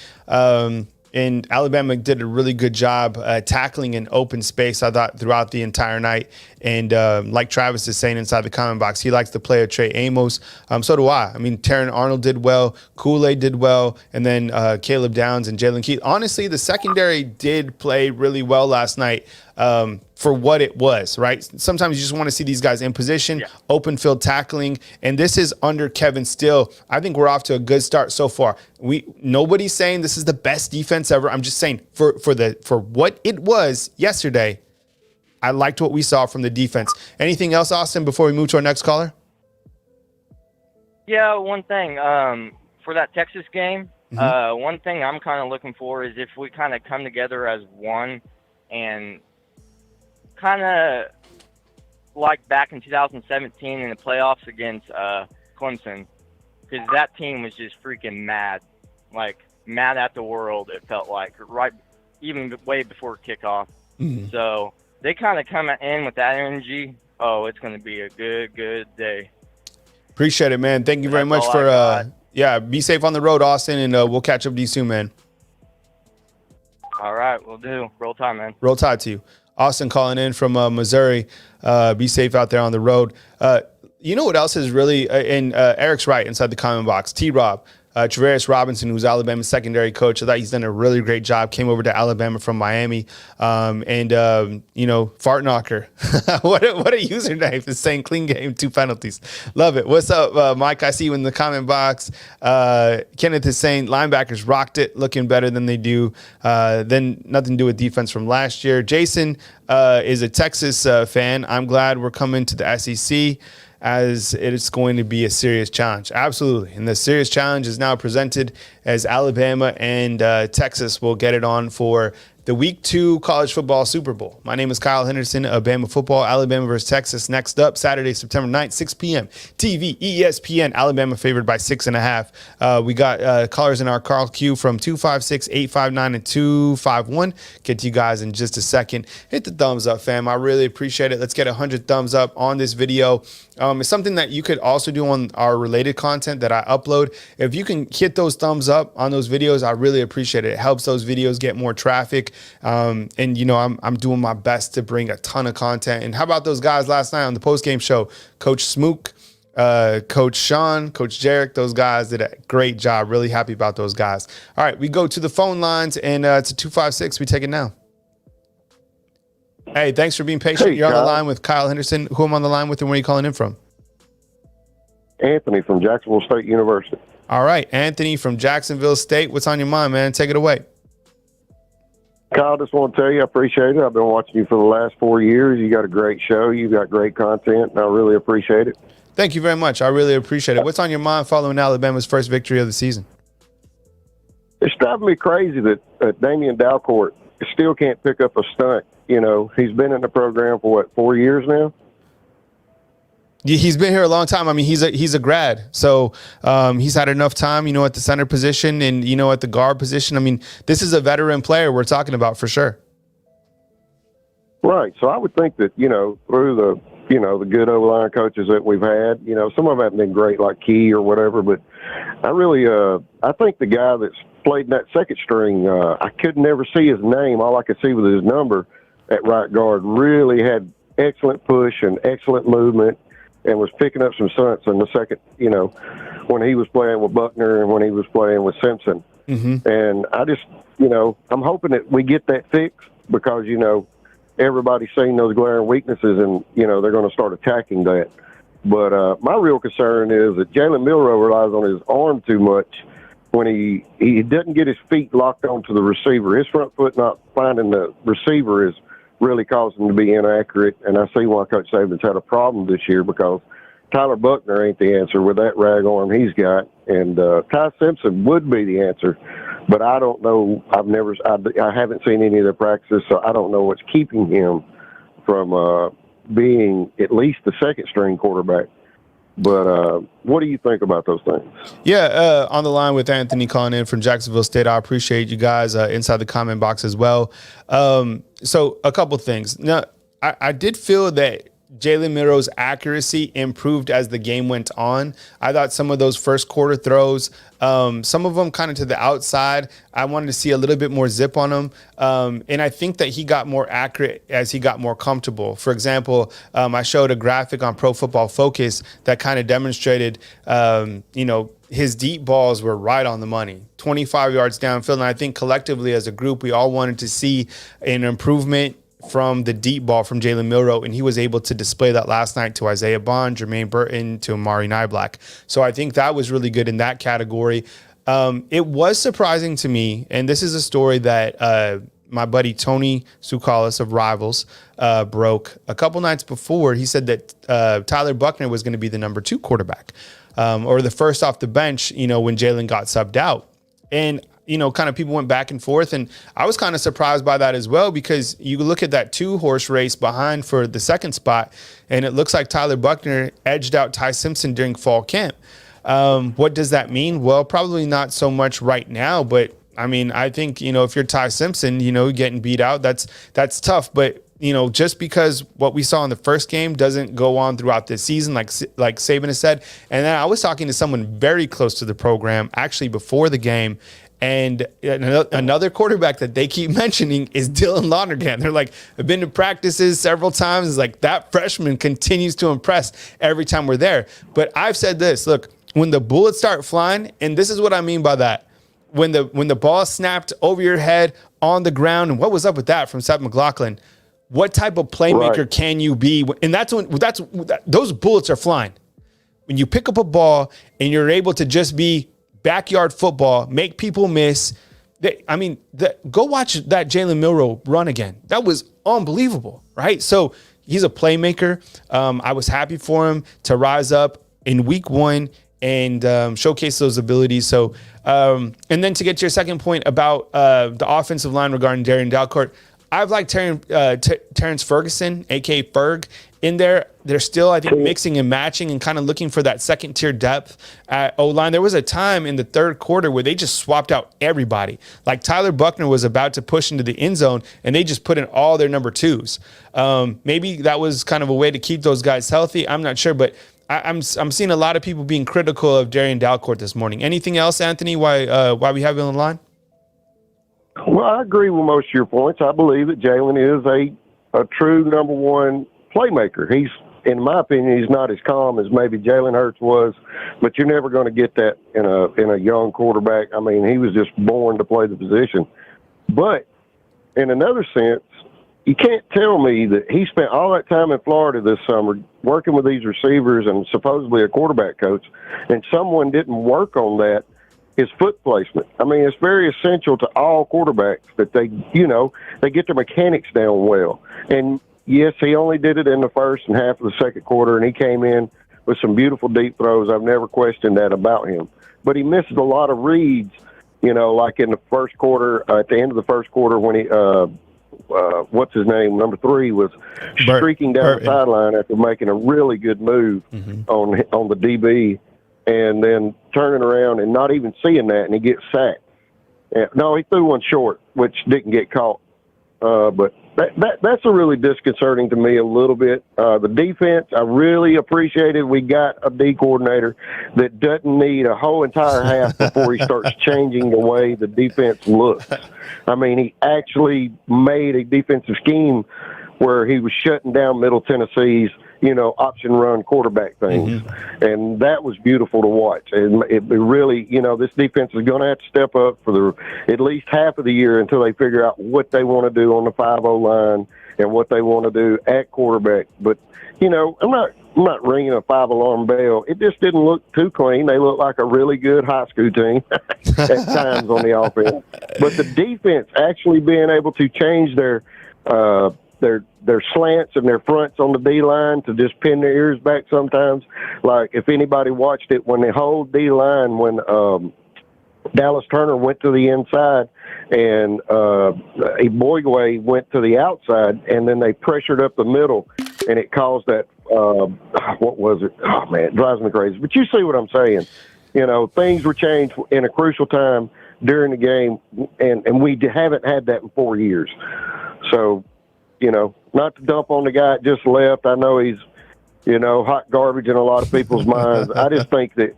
And Alabama did a really good job tackling in open space, I thought, throughout the entire night. And like Travis is saying inside the comment box, he likes the play of Trey Amos. So do I. I mean, Terran Arnold did well. Kool-Aid did well. And then Caleb Downs and Jalen Keith. Honestly, the secondary did play really well last night for what it was, right? Sometimes you just want to see these guys in position, open field tackling. And this is under Kevin Steele. I think we're off to a good start so far. Nobody's saying this is the best defense ever. I'm just saying for what it was yesterday, I liked what we saw from the defense. Anything else, Austin, before we move to our next caller? Yeah, one thing. For that Texas game, one thing I'm kind of looking for is if we kind of come together as one and kind of like back in 2017 in the playoffs against Clemson, because that team was just freaking mad. Like, mad at the world, it felt like, right, even way before kickoff. So they kind of come in with that energy. Oh, it's going to be a good day. Appreciate it, man. Thank you very much for, be safe on the road, Austin, and we'll catch up with you soon, man. All right, we'll do. Roll Tide, man. Roll Tide to you. Austin calling in from Missouri. Be safe out there on the road. You know what else is really, and Eric's right inside the comment box, T-Rob. Travaris Robinson, who's Alabama's secondary coach. I thought he's done a really great job. Came over to Alabama from Miami. Fartknocker. what a username is saying clean game, 2 penalties. Love it. What's up, Mike? I see you in the comment box. Kenneth is saying linebackers rocked it, looking better than they do. Then nothing to do with defense from last year. Jason is a Texas fan. I'm glad we're coming to the SEC, as it is going to be a serious challenge. Absolutely. And the serious challenge is now presented as Alabama and Texas will get it on for the Week 2 College Football Super Bowl. My name is Kyle Henderson of Bama Football. Alabama versus Texas next up, Saturday, September 9th, 6 p.m. TV, ESPN. Alabama favored by 6.5. We got callers in our call queue from 256-859 and 251. Get to you guys in just a second. Hit the thumbs up, fam. I really appreciate it. Let's get 100 thumbs up on this video. It's something that you could also do on our related content that I upload. If you can hit those thumbs up on those videos, I really appreciate it. It helps those videos get more traffic. I'm doing my best to bring a ton of content. And how about those guys last night on the post-game show? Coach Smook, Coach Sean, Coach Jarek, those guys did a great job. Really happy about those guys. All right, we go to the phone lines, and it's a 256. We take it now. Hey, thanks for being patient. You're on the line with Kyle Henderson. Who am I on the line with, and where are you calling in from? Anthony from Jacksonville State University. All right, Anthony from Jacksonville State. What's on your mind, man? Take it away. Kyle, just want to tell you I appreciate it. I've been watching you for the last 4 years. You got a great show. You got great content, and I really appreciate it. Thank you very much. I really appreciate it. What's on your mind following Alabama's first victory of the season? It's driving me crazy that Damian Dalcourt still can't pick up a stunt. You know, he's been in the program for, 4 years now? He's been here a long time. I mean, he's a grad, so he's had enough time, at the center position and at the guard position. I mean, this is a veteran player we're talking about for sure. Right. So I would think that through the good O-line coaches that we've had, some of them haven't been great, like Key or whatever, but I think the guy that's played in that second string, I could never see his name. All I could see was his number at right guard. Really had excellent push and excellent movement, and was picking up some stunts in the second, when he was playing with Buckner and when he was playing with Simpson. Mm-hmm. And I just, I'm hoping that we get that fixed because, everybody's seen those glaring weaknesses and, they're going to start attacking that. But my real concern is that Jalen Milroe relies on his arm too much when he doesn't get his feet locked onto the receiver. His front foot not finding the receiver is really causing him to be inaccurate, and I see why Coach Saban's had a problem this year because Tyler Buckner ain't the answer with that rag arm he's got, and Ty Simpson would be the answer, but I don't know. I haven't seen any of their practices, so I don't know what's keeping him from being at least the second string quarterback. But what do you think about those things? Yeah, on the line with Anthony calling in from Jacksonville State. I appreciate you guys inside the comment box as well. So a couple things. Now, I did feel that Jalen Milroe's accuracy improved as the game went on. I thought some of those first quarter throws, some of them kind of to the outside, I wanted to see a little bit more zip on them. And I think that he got more accurate as he got more comfortable. For example, I showed a graphic on Pro Football Focus that kind of demonstrated, his deep balls were right on the money, 25 yards downfield. And I think collectively as a group, we all wanted to see an improvement from the deep ball from Jalen Milroe, and he was able to display that last night to Isaiah Bond, Jermaine Burton, to Amari Niblack. So I think that was really good in that category. It was surprising to me, and this is a story that my buddy Tony Tsoukalas of Rivals broke a couple nights before. He said that Tyler Buckner was going to be the number 2 quarterback, or the first off the bench, when Jalen got subbed out. And kind of people went back and forth. And I was kind of surprised by that as well, because you look at that 2-horse race behind for the second spot, and it looks like Tyler Buckner edged out Ty Simpson during fall camp. What does that mean? Well, probably not so much right now, but I mean, I think, if you're Ty Simpson, getting beat out, that's tough. But, just because what we saw in the first game doesn't go on throughout the season, like Saban has said. And then I was talking to someone very close to the program, actually before the game, and another quarterback that they keep mentioning is Dylan Lonergan. They're like, I've been to practices several times. It's like that freshman continues to impress every time we're there. But I've said this, look, when the bullets start flying, and this is what I mean by that, when the ball snapped over your head on the ground, and what was up with that from Seth McLaughlin? What type of playmaker can you be? And those bullets are flying. When you pick up a ball and you're able to just be backyard football, make people miss. Go watch that Jalen Milroe run again. That was unbelievable, right? So he's a playmaker. I was happy for him to rise up in week 1 and showcase those abilities. So, and then to get to your second point about the offensive line regarding Darren Dalcourt, I've liked Terrence Ferguson, a.k.a. Ferg, in there. They're still, I think, mixing and matching and kind of looking for that second-tier depth at O-line. There was a time in the third quarter where they just swapped out everybody. Like Tyler Buckner was about to push into the end zone, and they just put in all their number 2s. Maybe that was kind of a way to keep those guys healthy. I'm not sure, but I'm seeing a lot of people being critical of Darren Dalcourt this morning. Anything else, Anthony, why we have him on the line? Well, I agree with most of your points. I believe that Jalen is a true number 1 playmaker. He's, in my opinion, he's not as calm as maybe Jalen Hurts was, but you're never going to get that in a young quarterback. I mean, he was just born to play the position. But in another sense, you can't tell me that he spent all that time in Florida this summer working with these receivers and supposedly a quarterback coach, and someone didn't work on that, his foot placement. I mean, it's very essential to all quarterbacks that they get their mechanics down well. And yes, he only did it in the first and half of the second quarter, and he came in with some beautiful deep throws. I've never questioned that about him. But he misses a lot of reads, like in the first quarter, at the end of the first quarter when what's his name, number 3, was streaking down Burton. the sideline after making a really good move on the DB, and then turning around and not even seeing that, and he gets sacked. No, he threw one short, which didn't get caught. But that's a really disconcerting to me a little bit. The defense, I really appreciated we got a D coordinator that doesn't need a whole entire half before he starts changing the way the defense looks. I mean, he actually made a defensive scheme where he was shutting down Middle Tennessee's, option run quarterback things. And that was beautiful to watch. And it really, this defense is going to have to step up for at least half of the year until they figure out what they want to do on the 5-0 line and what they want to do at quarterback. But, I'm not ringing a 5-alarm bell. It just didn't look too clean. They looked like a really good high school team at times on the offense. But the defense actually being able to change their slants and their fronts on the D-line to just pin their ears back sometimes. Like, if anybody watched it, when the whole D-line, when Dallas Turner went to the inside and Boygway went to the outside, and then they pressured up the middle, and it caused that, what was it? Oh, man, it drives me crazy. But you see what I'm saying. Things were changed in a crucial time during the game, and we haven't had that in 4 years. So, not to dump on the guy that just left. I know he's, hot garbage in a lot of people's minds. I just think that,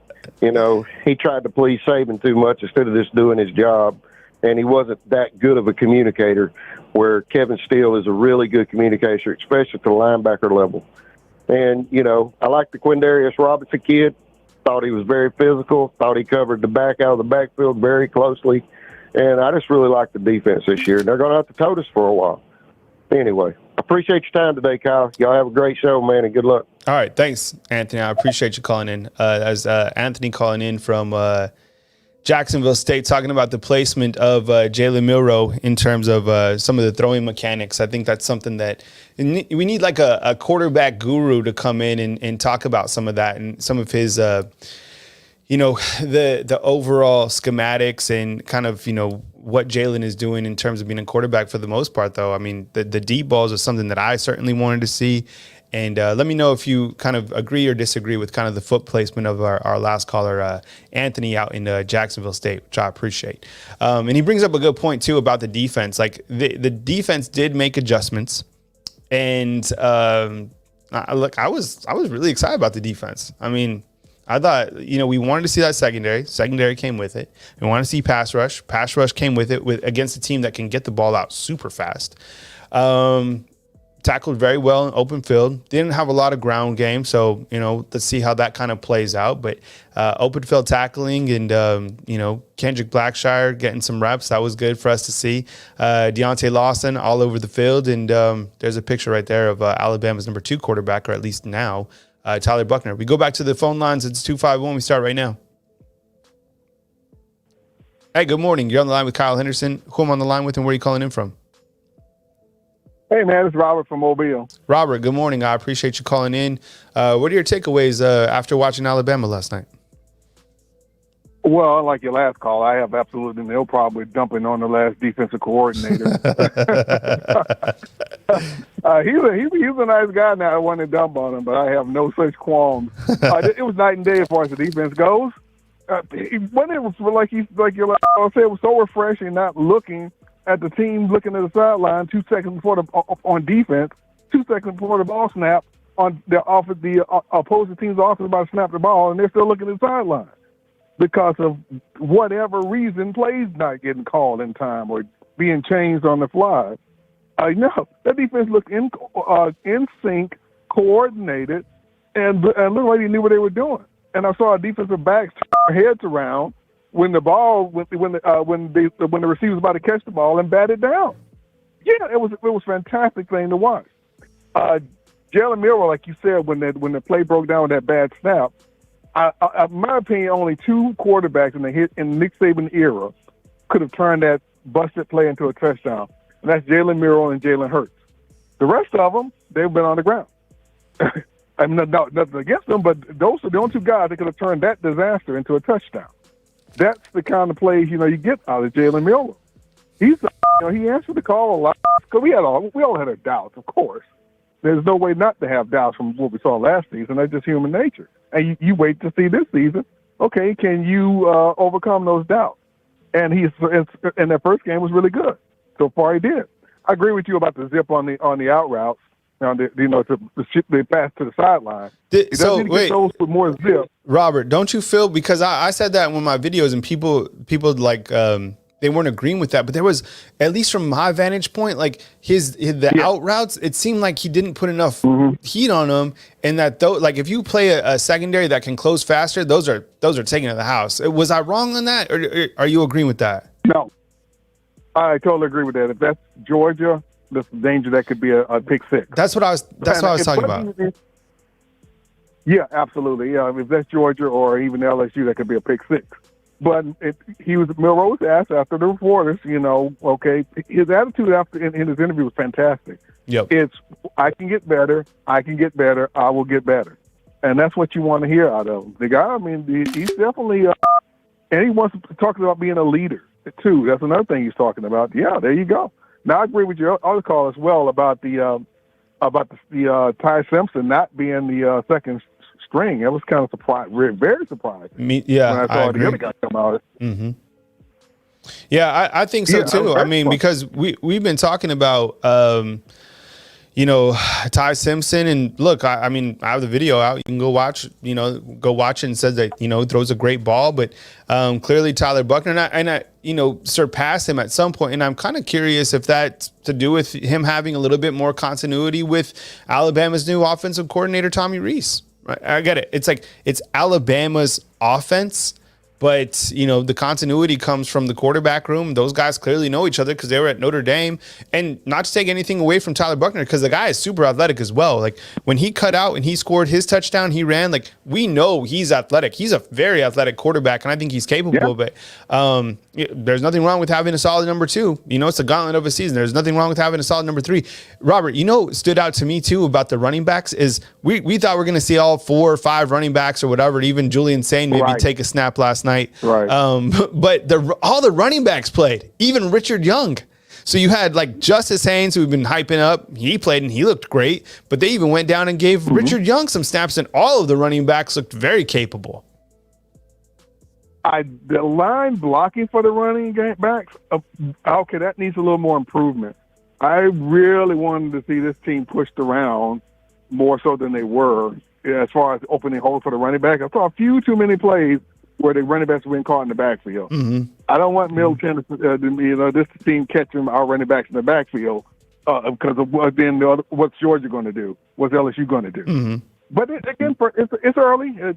he tried to please Saban too much instead of just doing his job. And he wasn't that good of a communicator, where Kevin Steele is a really good communicator, especially at the linebacker level. And, I like the Quindarius Robinson kid. Thought he was very physical. Thought he covered the back out of the backfield very closely. And I just really like the defense this year. They're going to have to tote us for a while. Anyway, appreciate your time today, Kyle. Y'all have a great show, man, and good luck. All right. Thanks, Anthony. I appreciate you calling in. As Anthony calling in from Jacksonville State, talking about the placement of Jalen Milroe in terms of some of the throwing mechanics. I think that's something that we need, like a quarterback guru to come in and talk about some of that and some of his, the overall schematics and kind of, what Jalen is doing in terms of being a quarterback for the most part, though. I mean, the deep balls are something that I certainly wanted to see. And let me know if you kind of agree or disagree with kind of the foot placement of our last caller, Anthony, out in Jacksonville State, which I appreciate. And he brings up a good point, too, about the defense. Like, the defense did make adjustments. And I was really excited about the defense. I mean, I thought, we wanted to see that secondary. Secondary came with it. We wanted to see pass rush. Pass rush came with it against a team that can get the ball out super fast. Tackled very well in open field. Didn't have a lot of ground game, so, let's see how that kind of plays out. But open field tackling and, Kendrick Blackshire getting some reps, that was good for us to see. Deontay Lawson all over the field, and there's a picture right there of Alabama's number 2 quarterback, or at least now, Tyler Buckner. We go back to the phone lines. It's 251. We start right now. Hey, good morning. You're on the line with Kyle Henderson. Who am I on the line with, and where are you calling in from? Hey, man, it's Robert from Mobile. Robert, good morning. I appreciate you calling in. What are your takeaways after watching Alabama last night? Well, unlike your last call, I have absolutely no problem with dumping on the last defensive coordinator. He's a nice guy now. I want to dump on him, but I have no such qualms. It was night and day as far as the defense goes. When it was like your last call said, it was so refreshing not looking at the team, looking at the sideline 2 seconds before on defense, 2 seconds before the ball snap on the opposing team's offense about to snap the ball, and they're still looking at the sideline because of whatever reason, plays not getting called in time or being changed on the fly. No, that defense looked in sync, coordinated, and looked like they knew what they were doing. And I saw a defensive backs turn their heads around when the receiver was about to catch the ball and bat it down. Yeah, it was a fantastic thing to watch. Jalen Milroe, like you said, when the play broke down with that bad snap, in my opinion, only 2 quarterbacks in Nick Saban era could have turned that busted play into a touchdown, and that's Jalen Milroe and Jalen Hurts. The rest of them, they've been on the ground. I mean, nothing against them, but those are the only 2 guys that could have turned that disaster into a touchdown. That's the kind of plays, you get out of Jalen Milroe. He's he answered the call a lot because we all had our doubts, of course. There's no way not to have doubts from what we saw last season. That's just human nature. And you wait to see this season. Okay, can you overcome those doubts? And that first game was really good. So far, he did. I agree with you about the zip on the out routes. The pass to the sideline. He doesn't need to get those with more zip. Robert, don't you feel, because I said that in one of my videos and people like they weren't agreeing with that, but there was, at least from my vantage point, like the out routes, it seemed like he didn't put enough heat on them, and that though, like if you play a secondary that can close faster, those are taken to the house. Was I wrong on that, or are you agreeing with that? No, I totally agree with that. If that's Georgia, there's danger that could be a pick six. That's what I was talking about. Yeah, absolutely. Yeah, if that's Georgia or even LSU, that could be a pick six. But Milrose asked after the reporters, okay, his attitude in his interview was fantastic. Yep. It's, I can get better, I will get better. And that's what you want to hear out of him. The guy, he's definitely, and he wants to talk about being a leader, too. That's another thing he's talking about. Yeah, there you go. Now, I agree with your other call as well about the Ty Simpson not being the second string. It was kind of very surprising. When I saw the other guy come out. Mm-hmm. Yeah, I think so too. Because we've been talking about Ty Simpson, and look, I have the video out. You can go watch it, and says that throws a great ball, but clearly Tyler Buchner and I surpassed him at some point, and I'm kind of curious if that's to do with him having a little bit more continuity with Alabama's new offensive coordinator Tommy Rees. I get it. It's like it's Alabama's offense, but the continuity comes from the quarterback room. Those guys clearly know each other because they were at Notre Dame. And not to take anything away from Tyler Buchner, because the guy is super athletic as well. Like when he cut out and he scored his touchdown, he ran. Like we know he's athletic. He's a very athletic quarterback, and I think he's capable. But there's nothing wrong with having a solid number two. It's a gauntlet of a season. There's nothing wrong with having a solid number three. Robert, stood out to me too about the running backs is we thought we were going to see all 4 or 5 running backs or whatever. Even Julian Sain maybe take a snap last night. Right. But all the running backs played, even Richard Young. So you had like Justice Haynes, who we've been hyping up. He played and he looked great, but they even went down and gave Richard Young some snaps, and all of the running backs looked very capable. The line blocking for the running backs, that needs a little more improvement. I really wanted to see this team pushed around more so than they were as far as opening holes for the running back. I saw a few too many plays where the running backs were being caught in the backfield. Mm-hmm. I don't want Middleton, this team catching our running backs in the backfield because of what's Georgia going to do? What's LSU going to do? Mm-hmm. But it's early. This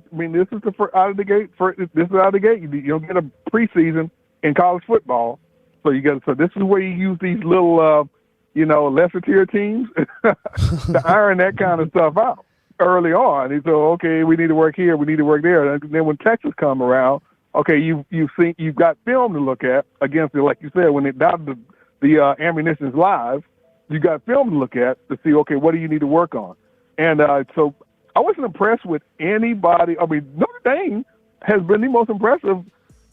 is out of the gate. This is out of the gate. You don't get a preseason in college football, so this is where you use these little, lesser tier teams to iron that kind of stuff out early on. And so, okay, we need to work here, we need to work there. And then when Texas come around, okay, you've got film to look at against it, like you said, when the ammunition is live, you got film to look at to see, okay, what do you need to work on? And so I wasn't impressed with anybody. Notre Dame has been the most impressive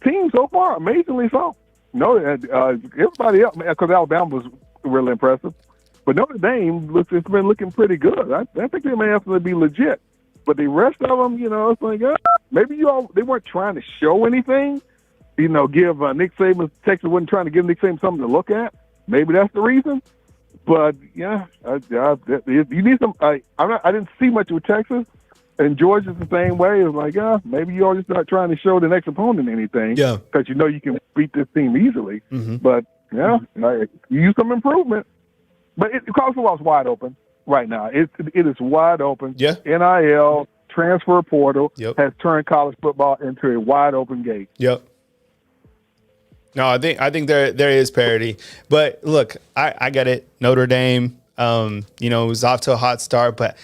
team so far, amazingly so. Everybody else, because Alabama was really impressive. But Notre Dame it's been looking pretty good. I think they may have to be legit. But the rest of them, it's like, maybe they weren't trying to show anything. Give Nick Saban, Texas wasn't trying to give Nick Saban something to look at. Maybe that's the reason. But, you need some I didn't see much with Texas. And Georgia's the same way. It's like, maybe you're just not trying to show the next opponent anything. Yeah. Because you can beat this team easily. Mm-hmm. But, you use some improvement. But college football is wide open right now. It is wide open. Yeah. NIL, transfer portal has turned college football into a wide open gate. Yep. No, I think there is parity. But look, I get it. Notre Dame, it was off to a hot start, but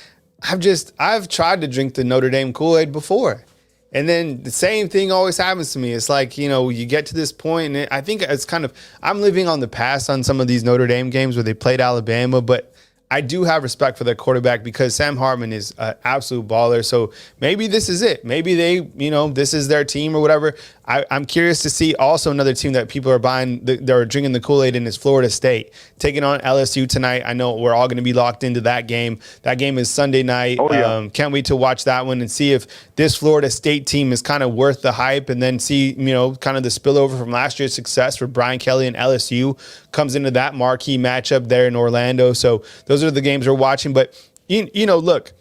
I've tried to drink the Notre Dame Kool-Aid before. And then the same thing always happens to me. It's like, you get to this point, and I think it's I'm living on the past on some of these Notre Dame games where they played Alabama, but I do have respect for their quarterback because Sam Hartman is an absolute baller. So maybe this is it. Maybe they, this is their team or whatever. I'm curious to see also another team that people are they're drinking the Kool-Aid in is Florida State taking on LSU tonight. I know we're all going to be locked into that game. That game is Sunday night. Oh, yeah. Can't wait to watch that one and see if this Florida State team is kind of worth the hype, and then see, kind of the spillover from last year's success for Brian Kelly and LSU comes into that marquee matchup there in Orlando. So those are the games we're watching. But, look,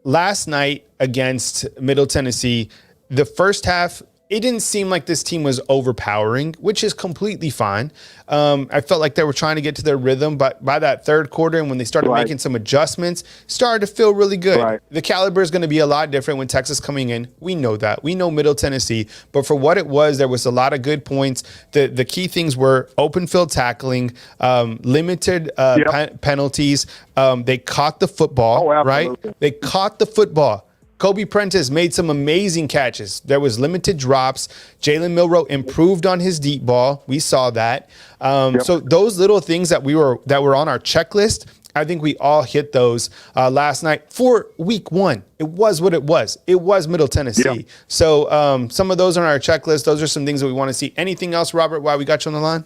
last night against Middle Tennessee, the first half, it didn't seem like this team was overpowering, which is completely fine. I felt like they were trying to get to their rhythm, but by that third quarter and when they started making some adjustments, started to feel really good. Right. The caliber is going to be a lot different when Texas coming in. We know that. We know Middle Tennessee. But for what it was, there was a lot of good points. The key things were open field tackling, limited penalties. They caught the football, right? They caught the football. Kobe Prentice made some amazing catches. There was limited drops. Jalen Milroe improved on his deep ball. We saw that. So those little things that were on our checklist, I think we all hit those last night for week one. It was what it was. It was Middle Tennessee. Yep. So some of those on our checklist, those are some things that we want to see. Anything else, Robert, while we got you on the line?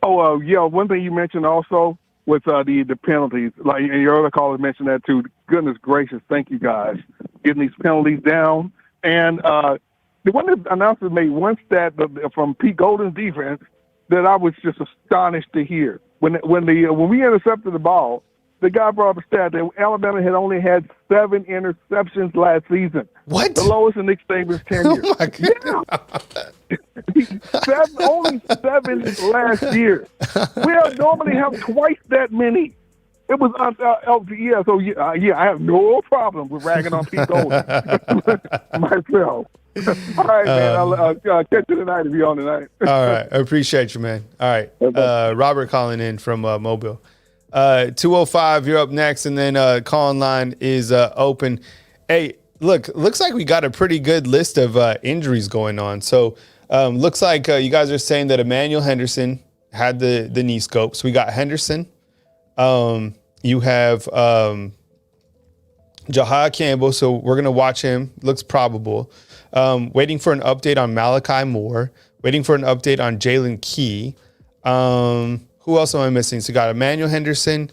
One thing you mentioned also with the penalties, like, and your other caller mentioned that too. Goodness gracious, thank you guys getting these penalties down. And the one that announcer made one stat from Pete Golden's defense that I was just astonished to hear. When we intercepted the ball, the guy brought up a stat that Alabama had only had 7 interceptions last season. What? The lowest in Nick Saban's tenure. Oh my God. Yeah. Only 7 last year. We normally have twice that many. It was I have no problem with ragging on Pete Golden myself. All right, man. I'll catch you tonight if you're on tonight. All right. I appreciate you, man. All right. Robert calling in from Mobile. 205, you're up next, and then call line is open. Hey, looks like we got a pretty good list of injuries going on. So looks like you guys are saying that Emmanuel Henderson had the knee scope. So we got Henderson. You have Jahad Campbell, so we're going to watch him. Looks probable. Waiting for an update on Malachi Moore. Waiting for an update on Jalen Key. Who else am I missing? So you got Emmanuel Henderson,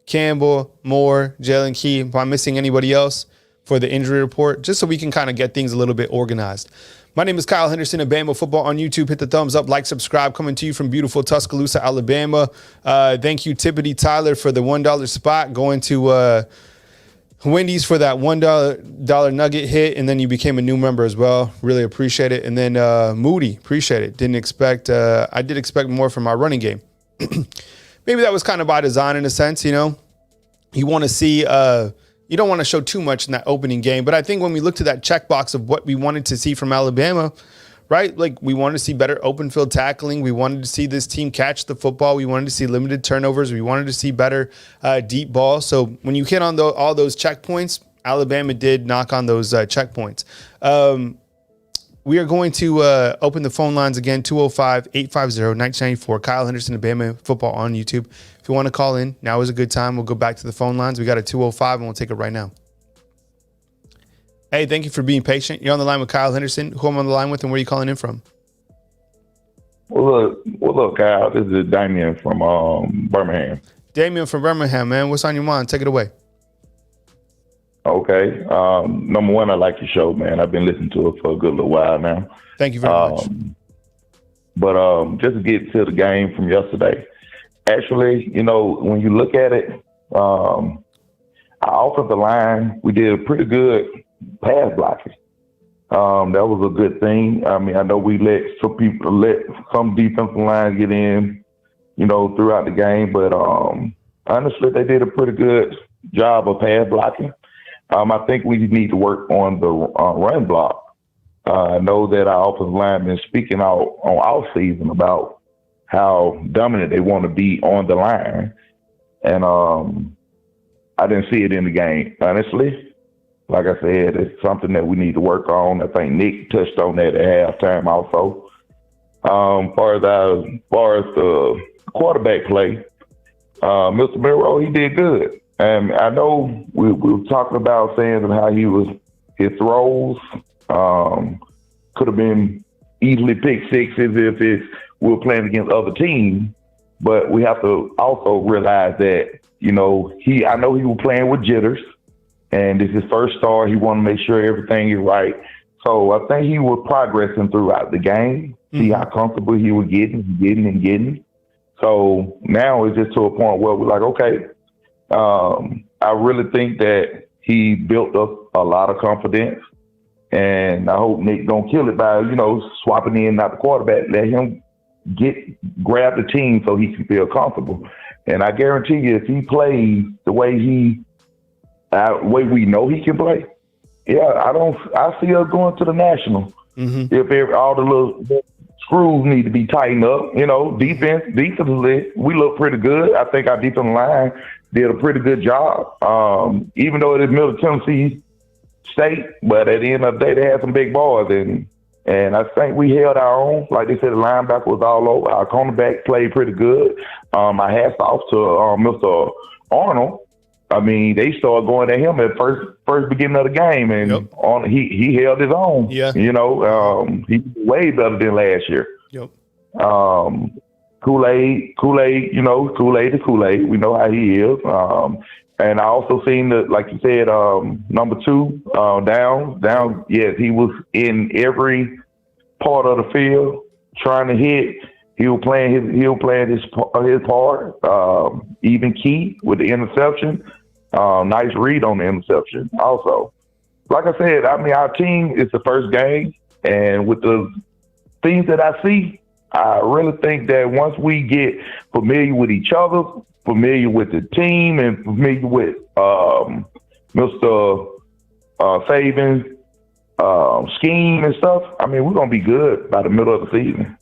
Campbell, Moore, Jalen Key. If I'm missing anybody else for the injury report, just so we can kind of get things a little bit organized. My name is Kyle Henderson of Bama Football on YouTube. Hit the thumbs up, like, subscribe. Coming to you from beautiful Tuscaloosa, Alabama. Thank you, Tippity Tyler, for the $1 spot. Going to Wendy's for that $1 nugget hit, and then you became a new member as well. Really appreciate it. And then Moody, appreciate it. I did expect more from our running game. Maybe that was kind of by design in a sense, You want to see you don't want to show too much in that opening game. But I think when we looked at that checkbox of what we wanted to see from Alabama, right? Like, we wanted to see better open field tackling. We wanted to see this team catch the football. We wanted to see limited turnovers. We wanted to see better deep ball. So when you hit on all those checkpoints, Alabama did knock on those checkpoints. We are going to open the phone lines again, 205-850-1994. Kyle Henderson of Bama Football on YouTube. If you want to call in, now is a good time. We'll go back to the phone lines. We got a 205, and we'll take it right now. Hey, thank you for being patient. You're on the line with Kyle Henderson. Who I'm on the line with, and where are you calling in from? Well, look, Kyle. This is Damian from Birmingham. Damian from Birmingham, man. What's on your mind? Take it away. Okay. Number one, I like your show, man. I've been listening to it for a good little while now. Thank you very much. But just to get to the game from yesterday, actually, when you look at it, our offensive line, we did a pretty good pass blocking. That was a good thing. I mean, I know we let some defensive lines get in, throughout the game, but honestly, they did a pretty good job of pass blocking. I think we need to work on the run block. I know that our offensive line been speaking out on off season about how dominant they want to be on the line. And I didn't see it in the game, honestly. Like I said, it's something that we need to work on. I think Nick touched on that at halftime also. Far as the quarterback play, Mr. Milroe, he did good. And I know we were talking about saying how his throws could have been easily pick sixes if we were playing against other teams. But we have to also realize that, I know he was playing with jitters, and this is his first start. He wanted to make sure everything is right. So I think he was progressing throughout the game, see how comfortable he was getting. So now it's just to a point where we're like, okay, I really think that he built up a lot of confidence, and I hope Nick don't kill it by, swapping in not the quarterback. Let him grab the team so he can feel comfortable. And I guarantee you, if he plays the way way we know he can play, I see us going to the national. If all the little screws need to be tightened up, defensively, we look pretty good. I think our defensive line did a pretty good job, even though it is Middle Tennessee State. But at the end of the day, they had some big boys, and I think we held our own. Like they said, the linebacker was all over. Our cornerback played pretty good. My hats off to Mr. Arnold. I mean, they started going at him at first beginning of the game, and he held his own. Yeah. He's way better than last year. Yep. Kool-Aid, Kool-Aid to Kool-Aid. We know how he is. And I also seen that, like you said, number 2, down. Yes, he was in every part of the field trying to hit. He was playing his part. Even key with the interception. Nice read on the interception. Also, like I said, our team is the first game, and with the things that I see, I really think that once we get familiar with each other, familiar with the team, and familiar with Mr. Saban's scheme and stuff, we're going to be good by the middle of the season.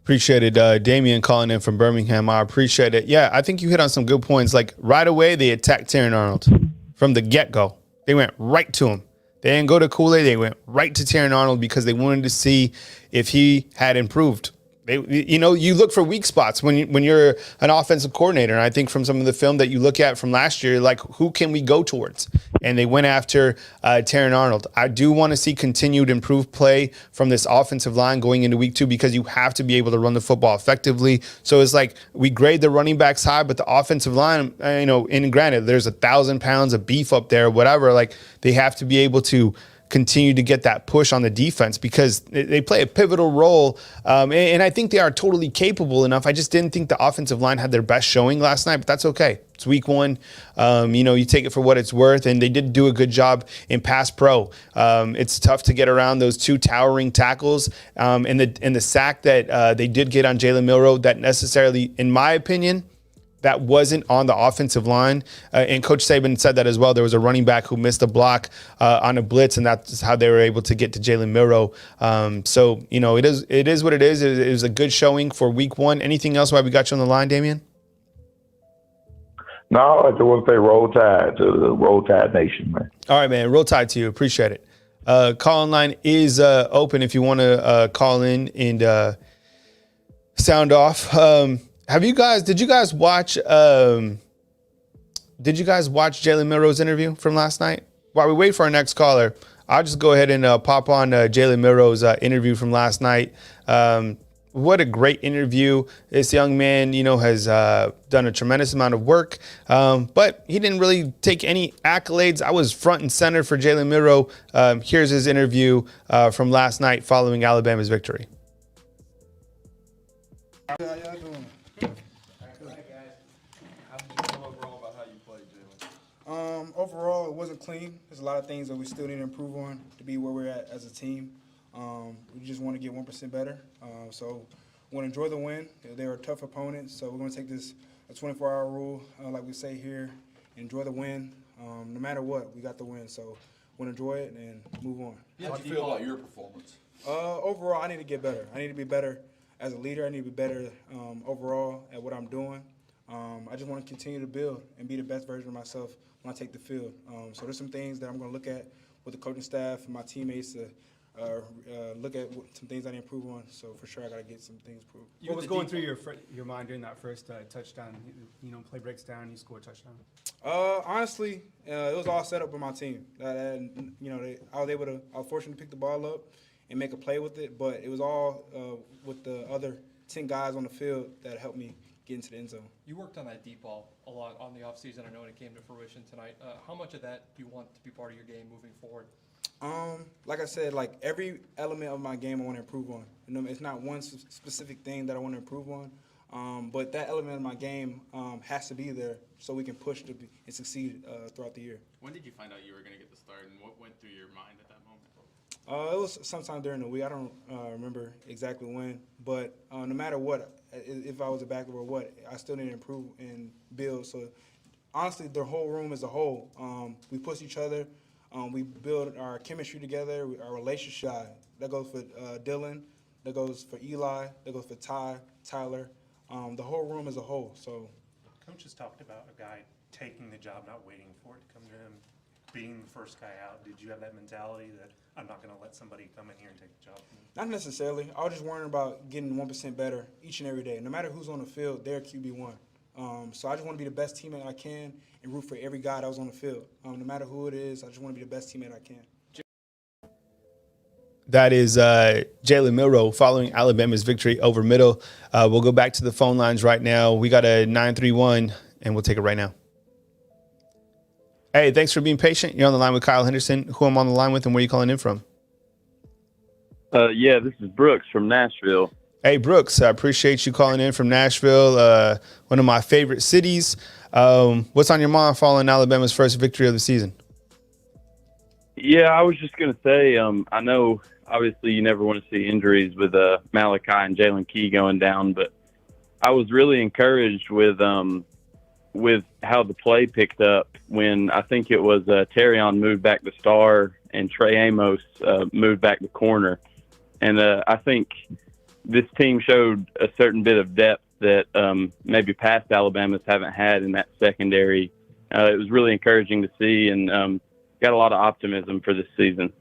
Appreciate it. Damian calling in from Birmingham. I appreciate it. Yeah, I think you hit on some good points. Like right away, they attacked Terran Arnold from the get-go. They went right to him. They didn't go to Kool-Aid. They went right to Terran Arnold because they wanted to see if he had improved. You look for weak spots when you're an offensive coordinator. And I think from some of the film that you look at from last year, like who can we go towards? And they went after Terran Arnold. I do want to see continued improved play from this offensive line going into week 2 because you have to be able to run the football effectively. So it's like we grade the running backs high, but the offensive line, and granted, there's 1,000 pounds of beef up there, whatever. Like they have to be able to continue to get that push on the defense because they play a pivotal role. And I think they are totally capable enough. I just didn't think the offensive line had their best showing last night, but that's okay. It's week 1. You take it for what it's worth, and they did do a good job in pass pro. It's tough to get around those 2 towering tackles and the sack that they did get on Jalen Milroe that necessarily, in my opinion, that wasn't on the offensive line. And Coach Saban said that as well. There was a running back who missed a block on a blitz, and that's how they were able to get to Jalen Milroe. It is what it is. It was a good showing for week 1. Anything else while we got you on the line, Damian? No, I just want to say Roll Tide to the Roll Tide Nation, man. All right, man. Roll Tide to you. Appreciate it. Call-in line is open if you want to call in and sound off. Did you guys watch Jalen Milroe's interview from last night? While we wait for our next caller, I'll just go ahead and pop on Jalen Milroe's interview from last night. What a great interview. This young man, has done a tremendous amount of work, but he didn't really take any accolades. I was front and center for Jalen Milroe. Here's his interview from last night following Alabama's victory. How y'all doing? Overall, it wasn't clean. There's a lot of things that we still need to improve on to be where we're at as a team. We just want to get 1% better. So we want to enjoy the win. They were tough opponents, so we're going to take this a 24-hour rule, like we say here, enjoy the win. No matter what, we got the win. So we want to enjoy it and move on. How do you feel about your performance? Overall, I need to get better. I need to be better as a leader. I need to be better overall at what I'm doing. I just want to continue to build and be the best version of myself when I take the field. So there's some things that I'm going to look at with the coaching staff and my teammates to look at some things I need to improve on. So for sure, I got to get some things improved. What was going through your mind during that first touchdown? Play breaks down, you score a touchdown. Honestly, it was all set up by my team. I was fortunate to pick the ball up and make a play with it, but it was all with the other 10 guys on the field that helped me get into the end zone. You worked on that deep ball a lot on the offseason. I know it came to fruition tonight. How much of that do you want to be part of your game moving forward? Like I said, like every element of my game I want to improve on. It's not one specific thing that I want to improve on, but that element of my game has to be there so we can push and succeed throughout the year. When did you find out you were going to get the start, and what went through your mind at that moment? It was sometime during the week. I don't remember exactly when, but no matter what, if I was a backup or what, I still need to improve and build. So honestly, the whole room as a whole, we push each other. We build our chemistry together, our relationship. That goes for Dylan, that goes for Eli, that goes for Tyler, the whole room as a whole. So, Coach has talked about a guy taking the job, not waiting for it to come to him, being the first guy out. Did you have that mentality that I'm not going to let somebody come in here and take the job from me? Not necessarily. I was just worrying about getting 1% better each and every day. No matter who's on the field, they're QB1. So I just want to be the best teammate I can and root for every guy that was on the field. No matter who it is, I just want to be the best teammate I can. That is Jalen Milroe following Alabama's victory over Middle. We'll go back to the phone lines right now. We got a 931, and we'll take it right now. Hey, thanks for being patient. You're on the line with Kyle Henderson. Who I'm on the line with, and where are you calling in from? Yeah, this is Brooks from Nashville. Hey, Brooks, I appreciate you calling in from Nashville, one of my favorite cities. What's on your mind following Alabama's first victory of the season? Yeah, I was just going to say, I know obviously you never want to see injuries with Malachi and Jalen Key going down, but I was really encouraged with how the play picked up when I think it was Terrion moved back to star and Trey Amos moved back to corner. And I think this team showed a certain bit of depth that maybe past Alabamas haven't had in that secondary. It was really encouraging to see, and got a lot of optimism for this season.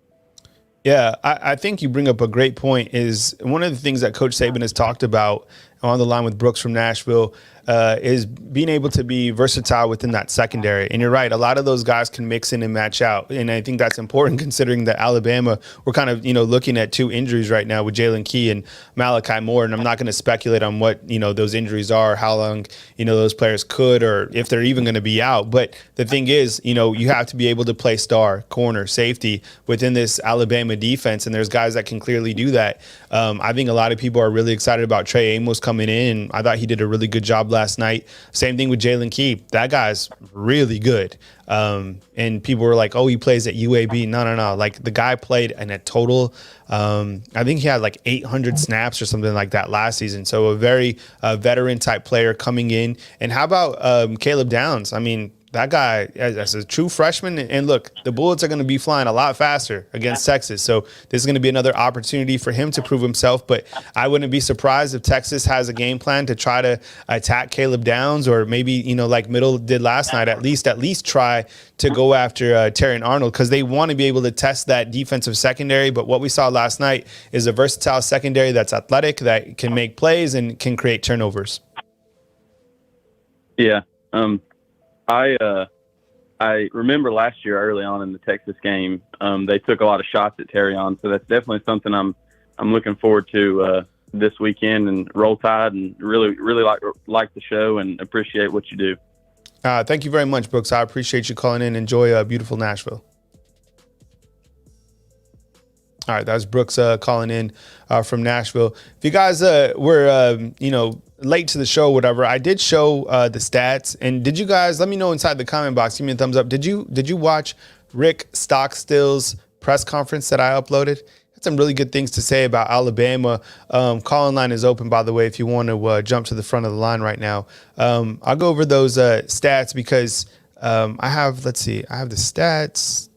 Yeah, I think you bring up a great point. Is one of the things that Coach Saban has talked about on the line with Brooks from Nashville is being able to be versatile within that secondary. And you're right, a lot of those guys can mix in and match out. And I think that's important considering that Alabama, we're kind of, looking at two injuries right now with Jalen Key and Malachi Moore. And I'm not going to speculate on what, those injuries are, how long, those players could, or if they're even going to be out. But the thing is, you have to be able to play star, corner, safety within this Alabama defense. And there's guys that can clearly do that. I think a lot of people are really excited about Trey Amos coming in. I thought he did a really good job last night. Same thing with Jalen Key. That guy's really good. And people were like, oh, he plays at UAB. No. Like the guy played in a total, I think he had like 800 snaps or something like that last season. So a very veteran type player coming in. And how about Caleb Downs? I mean, that guy, as a true freshman, and look, the Bullets are going to be flying a lot faster against Texas. So this is going to be another opportunity for him to prove himself. But I wouldn't be surprised if Texas has a game plan to try to attack Caleb Downs, or maybe, like Middle did last night, at least try to go after Terry and Arnold, because they want to be able to test that defensive secondary. But what we saw last night is a versatile secondary that's athletic, that can make plays and can create turnovers. Yeah. I remember last year early on in the Texas game, they took a lot of shots at Terrion, so that's definitely something I'm looking forward to this weekend. And Roll Tide, and really like the show and appreciate what you do. Thank you very much, Brooks. I appreciate you calling in. Enjoy beautiful Nashville. All right, that was Brooks calling in from Nashville. If you guys were, late to the show, whatever, I did show the stats. And did you guys, let me know inside the comment box, give me a thumbs up. Did you watch Rick Stockstill's press conference that I uploaded? Had some really good things to say about Alabama. Call-in line is open, by the way, if you want to jump to the front of the line right now. I'll go over those stats because I have the stats,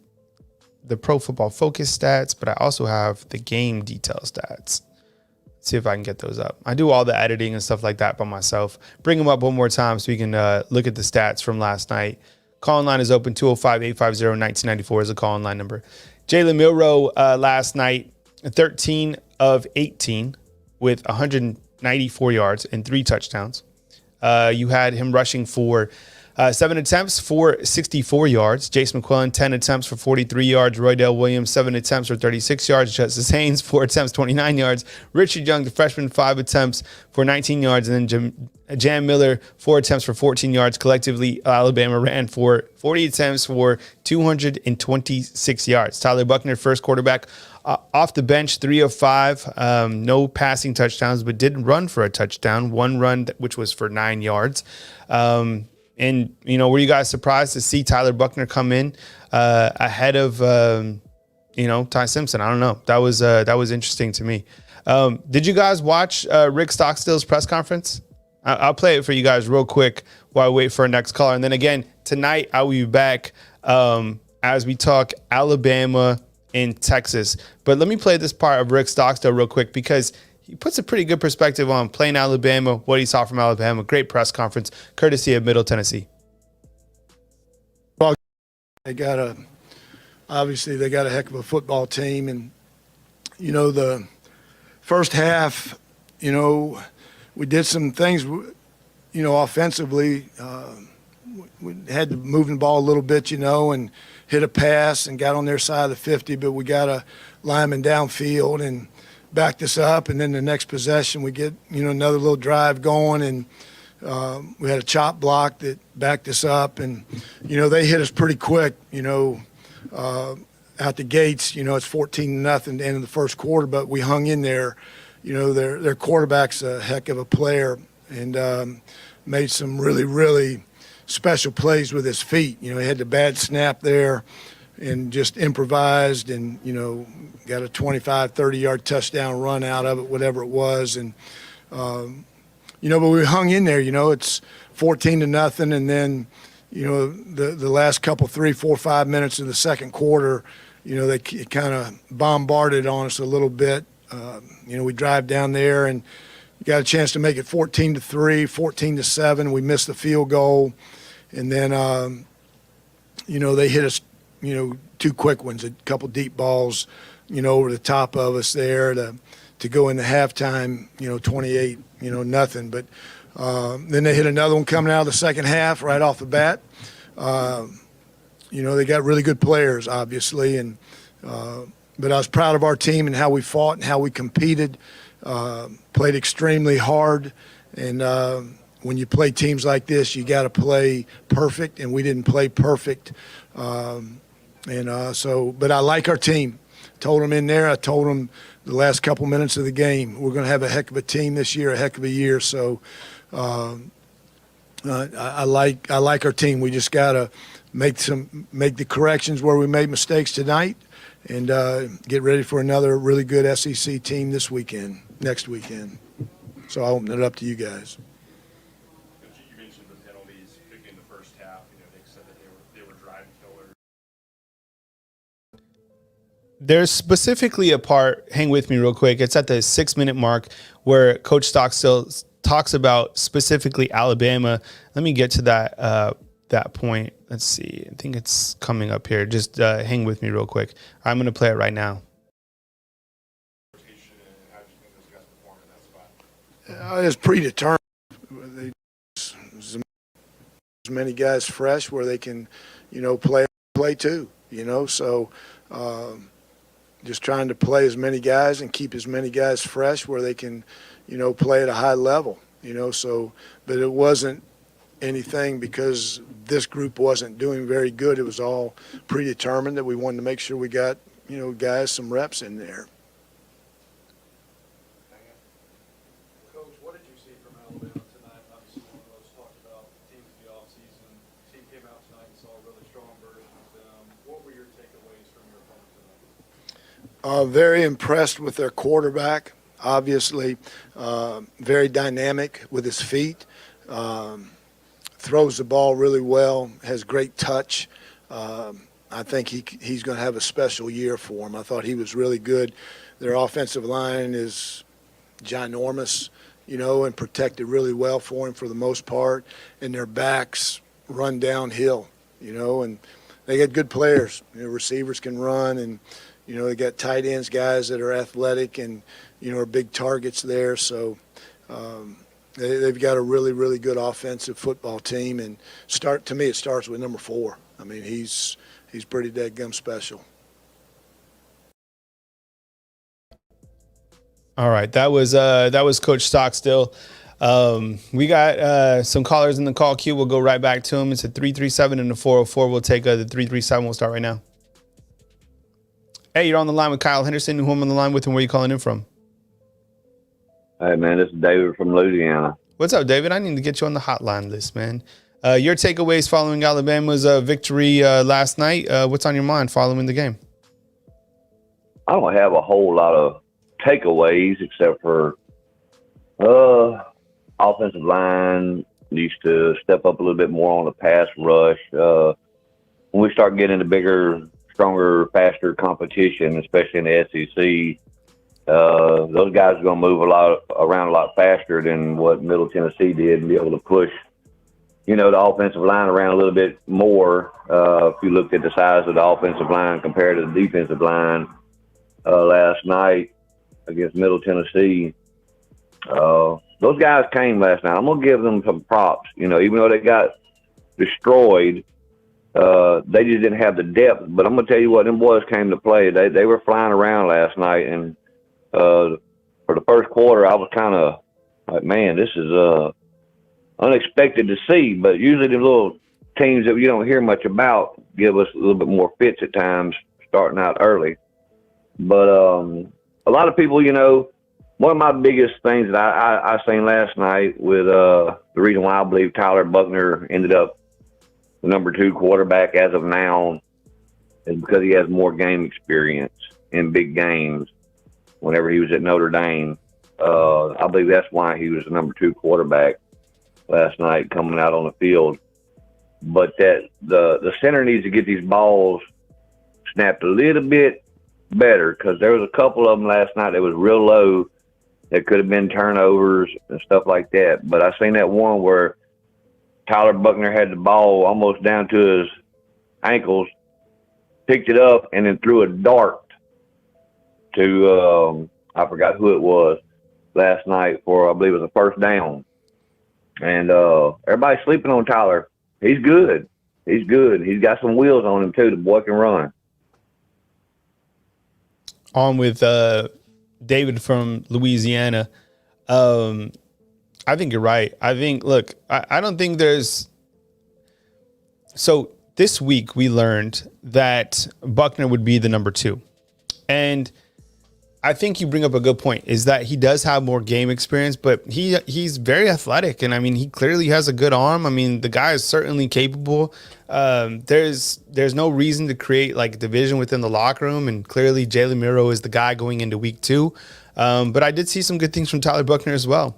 the Pro Football Focus stats, but I also have the game detail stats. Let's see if I can get those up. I do all the editing and stuff like that by myself. Bring them up one more time so we can look at the stats from last night. Call-in line is open. 205-850-1994 is the call-in line number. Jalen Milroe last night, 13 of 18 with 194 yards and 3 touchdowns. You had him rushing for 7 attempts for 64 yards. Jace McClellan, 10 attempts for 43 yards. Roydell Williams, 7 attempts for 36 yards. Justice Haynes, 4 attempts, 29 yards. Richard Young, the freshman, 5 attempts for 19 yards. And then Jam Miller, 4 attempts for 14 yards. Collectively, Alabama ran for 40 attempts for 226 yards. Tyler Buckner, first quarterback off the bench, 3 of 5. No passing touchdowns, but did run for a touchdown. One run, which was for 9 yards. And, you know, were you guys surprised to see Tyler Buckner come in ahead of, Ty Simpson? I don't know. That was interesting to me. Did you guys watch Rick Stockstill's press conference? I'll play it for you guys real quick while I wait for our next caller. And then again, tonight I will be back as we talk Alabama and Texas. But let me play this part of Rick Stockstill real quick because he puts a pretty good perspective on playing Alabama, what he saw from Alabama. Great press conference, courtesy of Middle Tennessee. Well, obviously they got a heck of a football team. And, the first half, we did some things, offensively. We had to move the ball a little bit, and hit a pass and got on their side of the 50, but we got a lineman downfield and backed us up, and then the next possession we get another little drive going, and we had a chop block that backed us up, and they hit us pretty quick out the gates. It's 14-0 at the end of the first quarter, but we hung in there. Their quarterback's a heck of a player, and made some really special plays with his feet. He had the bad snap there and just improvised and, got a 25, 30-yard touchdown run out of it, whatever it was. And, but we hung in there. It's 14-0. And then, the last couple, 3, 4, 5 minutes of the second quarter, they kind of bombarded on us a little bit. We drive down there and got a chance to make it 14-3, 14-7. We missed the field goal. And then, they hit us, 2 quick ones, a couple deep balls, over the top of us there to go into halftime, 28, nothing. But then they hit another one coming out of the second half right off the bat. They got really good players, obviously. And but I was proud of our team and how we fought and how we competed, played extremely hard. And when you play teams like this, you got to play perfect, and we didn't play perfect. But I like our team. Told them in there, I told them the last couple minutes of the game, we're going to have a heck of a team this year, a heck of a year. So I like our team. We just got to make the corrections where we made mistakes tonight, and get ready for another really good SEC team next weekend. So I'll open it up to you guys. You mentioned the penalties, particularly in the first half. They said that they were drive killers. There's specifically a part, hang with me real quick. It's at the 6-minute mark where Coach Stockstill talks about specifically Alabama. Let me get to that point. Let's see. I think it's coming up here. Just hang with me real quick. I'm going to play it right now. It's predetermined. As many guys fresh where they can, play too. So just trying to play as many guys and keep as many guys fresh where they can, play at a high level. But it wasn't anything because this group wasn't doing very good. It was all predetermined that we wanted to make sure we got, guys some reps in there. Coach, what did you see from Alabama tonight? Obviously, one of those talked about teams in the offseason. Team came out tonight and saw a really strong version of them. What were your takeaways from your opponent tonight? Very impressed with their quarterback. Obviously, very dynamic with his feet. Throws the ball really well, has great touch. I think he's going to have a special year for him. I thought he was really good. Their offensive line is ginormous, and protected really well for him for the most part. And their backs run downhill, and they got good players. Receivers can run, and You know, they got tight ends, guys that are athletic and, you know, are big targets there. So they've got a really, really good offensive football team. And to me, it starts with number 4. I mean, he's pretty dadgum special. All right, that was Coach Stockstill. We got some callers in the call queue. We'll go right back to them. It's a 337 and a 404. We'll take the 337. We'll start right now. Hey, you're on the line with Kyle Henderson. Who I'm on the line with, and where are you calling in from? Hey, man, this is David from Louisiana. What's up, David? I need to get you on the hotline list, man. Your takeaways following Alabama's victory last night. What's on your mind following the game? I don't have a whole lot of takeaways except for offensive line needs to step up a little bit more on the pass rush. When we start getting into bigger, stronger, faster competition, especially in the SEC, those guys are going to move around a lot faster than what Middle Tennessee did and be able to push, you know, the offensive line around a little bit more. If you looked at the size of the offensive line compared to the defensive line last night against Middle Tennessee, those guys came last night. I'm going to give them some props. You know, even though they got destroyed, they just didn't have the depth. But I'm going to tell you what, them boys came to play. They were flying around last night, and for the first quarter, I was kind of like, man, this is unexpected to see. But usually the little teams that you don't hear much about give us a little bit more fits at times, starting out early. But a lot of people, you know, one of my biggest things that I seen last night with the reason why I believe Tyler Buchner ended up the number 2 quarterback as of now is because he has more game experience in big games. Whenever he was at Notre Dame, I believe that's why he was the number 2 quarterback last night coming out on the field. But that the center needs to get these balls snapped a little bit better, because there was a couple of them last night that was real low that could have been turnovers and stuff like that. But I seen that one where Tyler Buchner had the ball almost down to his ankles, picked it up, and then threw a dart to I forgot who it was last night for, I believe it was a first down. And everybody's sleeping on Tyler. He's good. He's good. He's got some wheels on him too. The boy can run. On with David from Louisiana. I think you're right. I think, look, I don't think there's. So this week we learned that Buchner would be the number 2. And I think you bring up a good point, is that he does have more game experience, but he's very athletic. And I mean, he clearly has a good arm. I mean, the guy is certainly capable. There's no reason to create like division within the locker room. And clearly Jalen Milroe is the guy going into week 2. But I did see some good things from Tyler Buchner as well.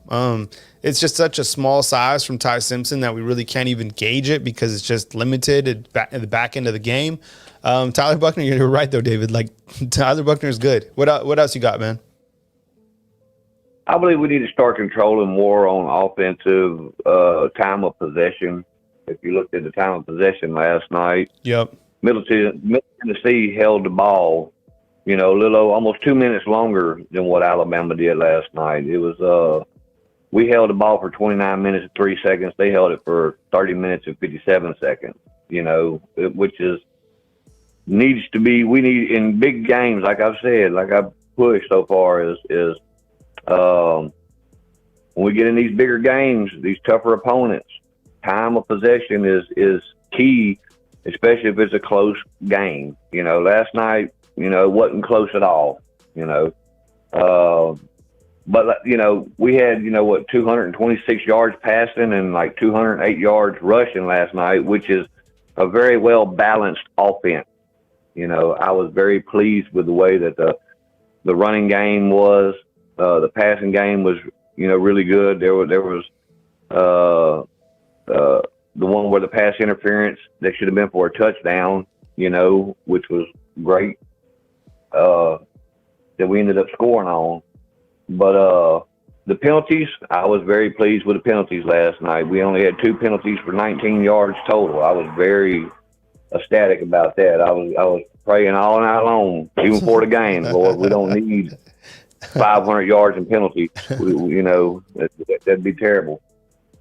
It's just such a small size from Ty Simpson that we really can't even gauge it because it's just limited at the back end of the game. Tyler Buchner, you're right though, David. Like Tyler Buchner is good. What else you got, man? I believe we need to start controlling more on offensive time of possession. If you looked at the time of possession last night, yep, Middle Tennessee held the ball, you know, a little almost 2 minutes longer than what Alabama did last night. It was we held the ball for 29 minutes and 3 seconds. They held it for 30 minutes and 57 seconds. You know, which is needs to be. We need in big games, like I've said, like I've pushed so far, is when we get in these bigger games, these tougher opponents, time of possession is key, especially if it's a close game. You know, last night, you know, it wasn't close at all, you know. But, you know, we had, 226 yards passing and like 208 yards rushing last night, which is a very well-balanced offense. You know, I was very pleased with the way that the running game was. The passing game was, really good. There was the one where the pass interference that should have been for a touchdown, which was great, that we ended up scoring on. But the penalties, I was very pleased with the penalties last night. We only had 2 penalties for 19 yards total. I was very ecstatic about that. I was praying all night long, even before the game. Lord, we don't need 500 yards and penalties. That'd be terrible.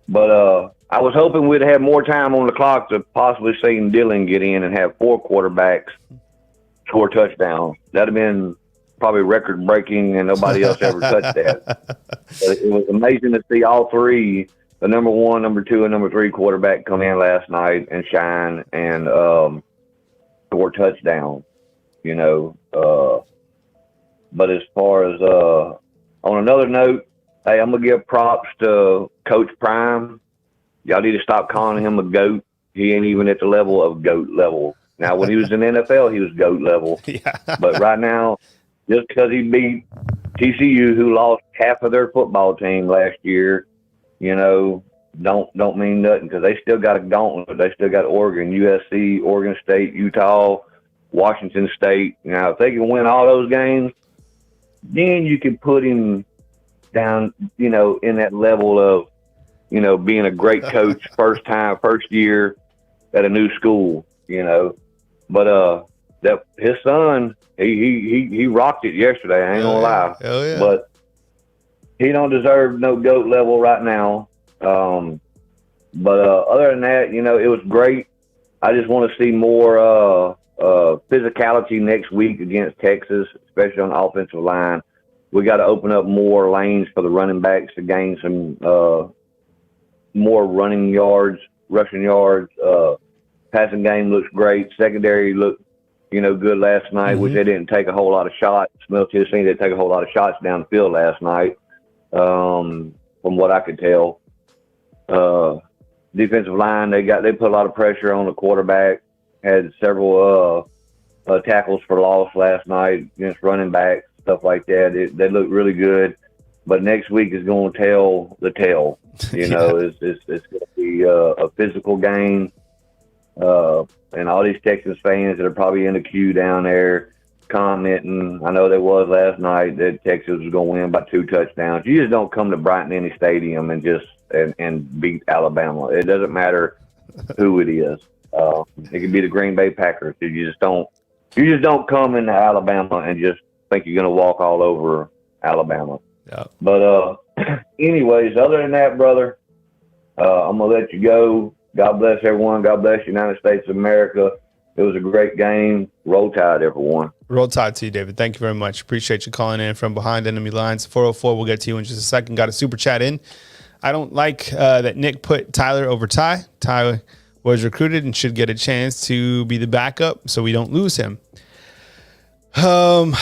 But I was hoping we'd have more time on the clock to possibly see Dillon get in and have 4 quarterbacks score touchdowns. That'd have been probably record breaking, and nobody else ever touched that. But it was amazing to see all three, the number 1, number 2, and number 3 quarterback come in last night and shine and score touchdowns. But as far as on another note, hey, I'm gonna give props to Coach Prime. Y'all need to stop calling him a GOAT. He ain't even at the level of GOAT level. Now, when he was in the NFL, he was GOAT level. Yeah. But right now, just because he beat TCU, who lost half of their football team last year, don't mean nothing, because they still got a gauntlet. They still got Oregon, USC, Oregon State, Utah, Washington State. Now, if they can win all those games, then you can put him down, in that level of, being a great coach first year at a new school, But that his son, he rocked it yesterday. I ain't gonna lie. Hell yeah. But he don't deserve no GOAT level right now. But other than that, it was great. I just want to see more physicality next week against Texas, especially on the offensive line. We got to open up more lanes for the running backs to gain some more running yards, rushing yards. Passing game looks great. Secondary looked, good last night, which they didn't take a whole lot of shots. Middle Tennessee didn't take a whole lot of shots down the field last night, from what I could tell. Defensive line, they put a lot of pressure on the quarterback. Had several tackles for loss last night against running backs, stuff like that. They look really good. But next week is going to tell the tale. It's going to be a physical game. And all these Texas fans that are probably in the queue down there commenting, I know there was last night, that Texas was going to win by 2 touchdowns. You just don't come to Bryant Denny Stadium and beat Alabama. It doesn't matter who it is. It could be the Green Bay Packers. You just don't come into Alabama and just think you're going to walk all over Alabama. Yeah. But anyways, other than that, brother, I'm going to let you go. God bless everyone. God bless the United States of America. It was a great game. Roll Tide, everyone. Roll Tide to you, David. Thank you very much. Appreciate you calling in from behind enemy lines. 404, we'll get to you in just a second. Got a super chat in. I don't like that Nick put Tyler over Ty. Ty was recruited and should get a chance to be the backup so we don't lose him. Man,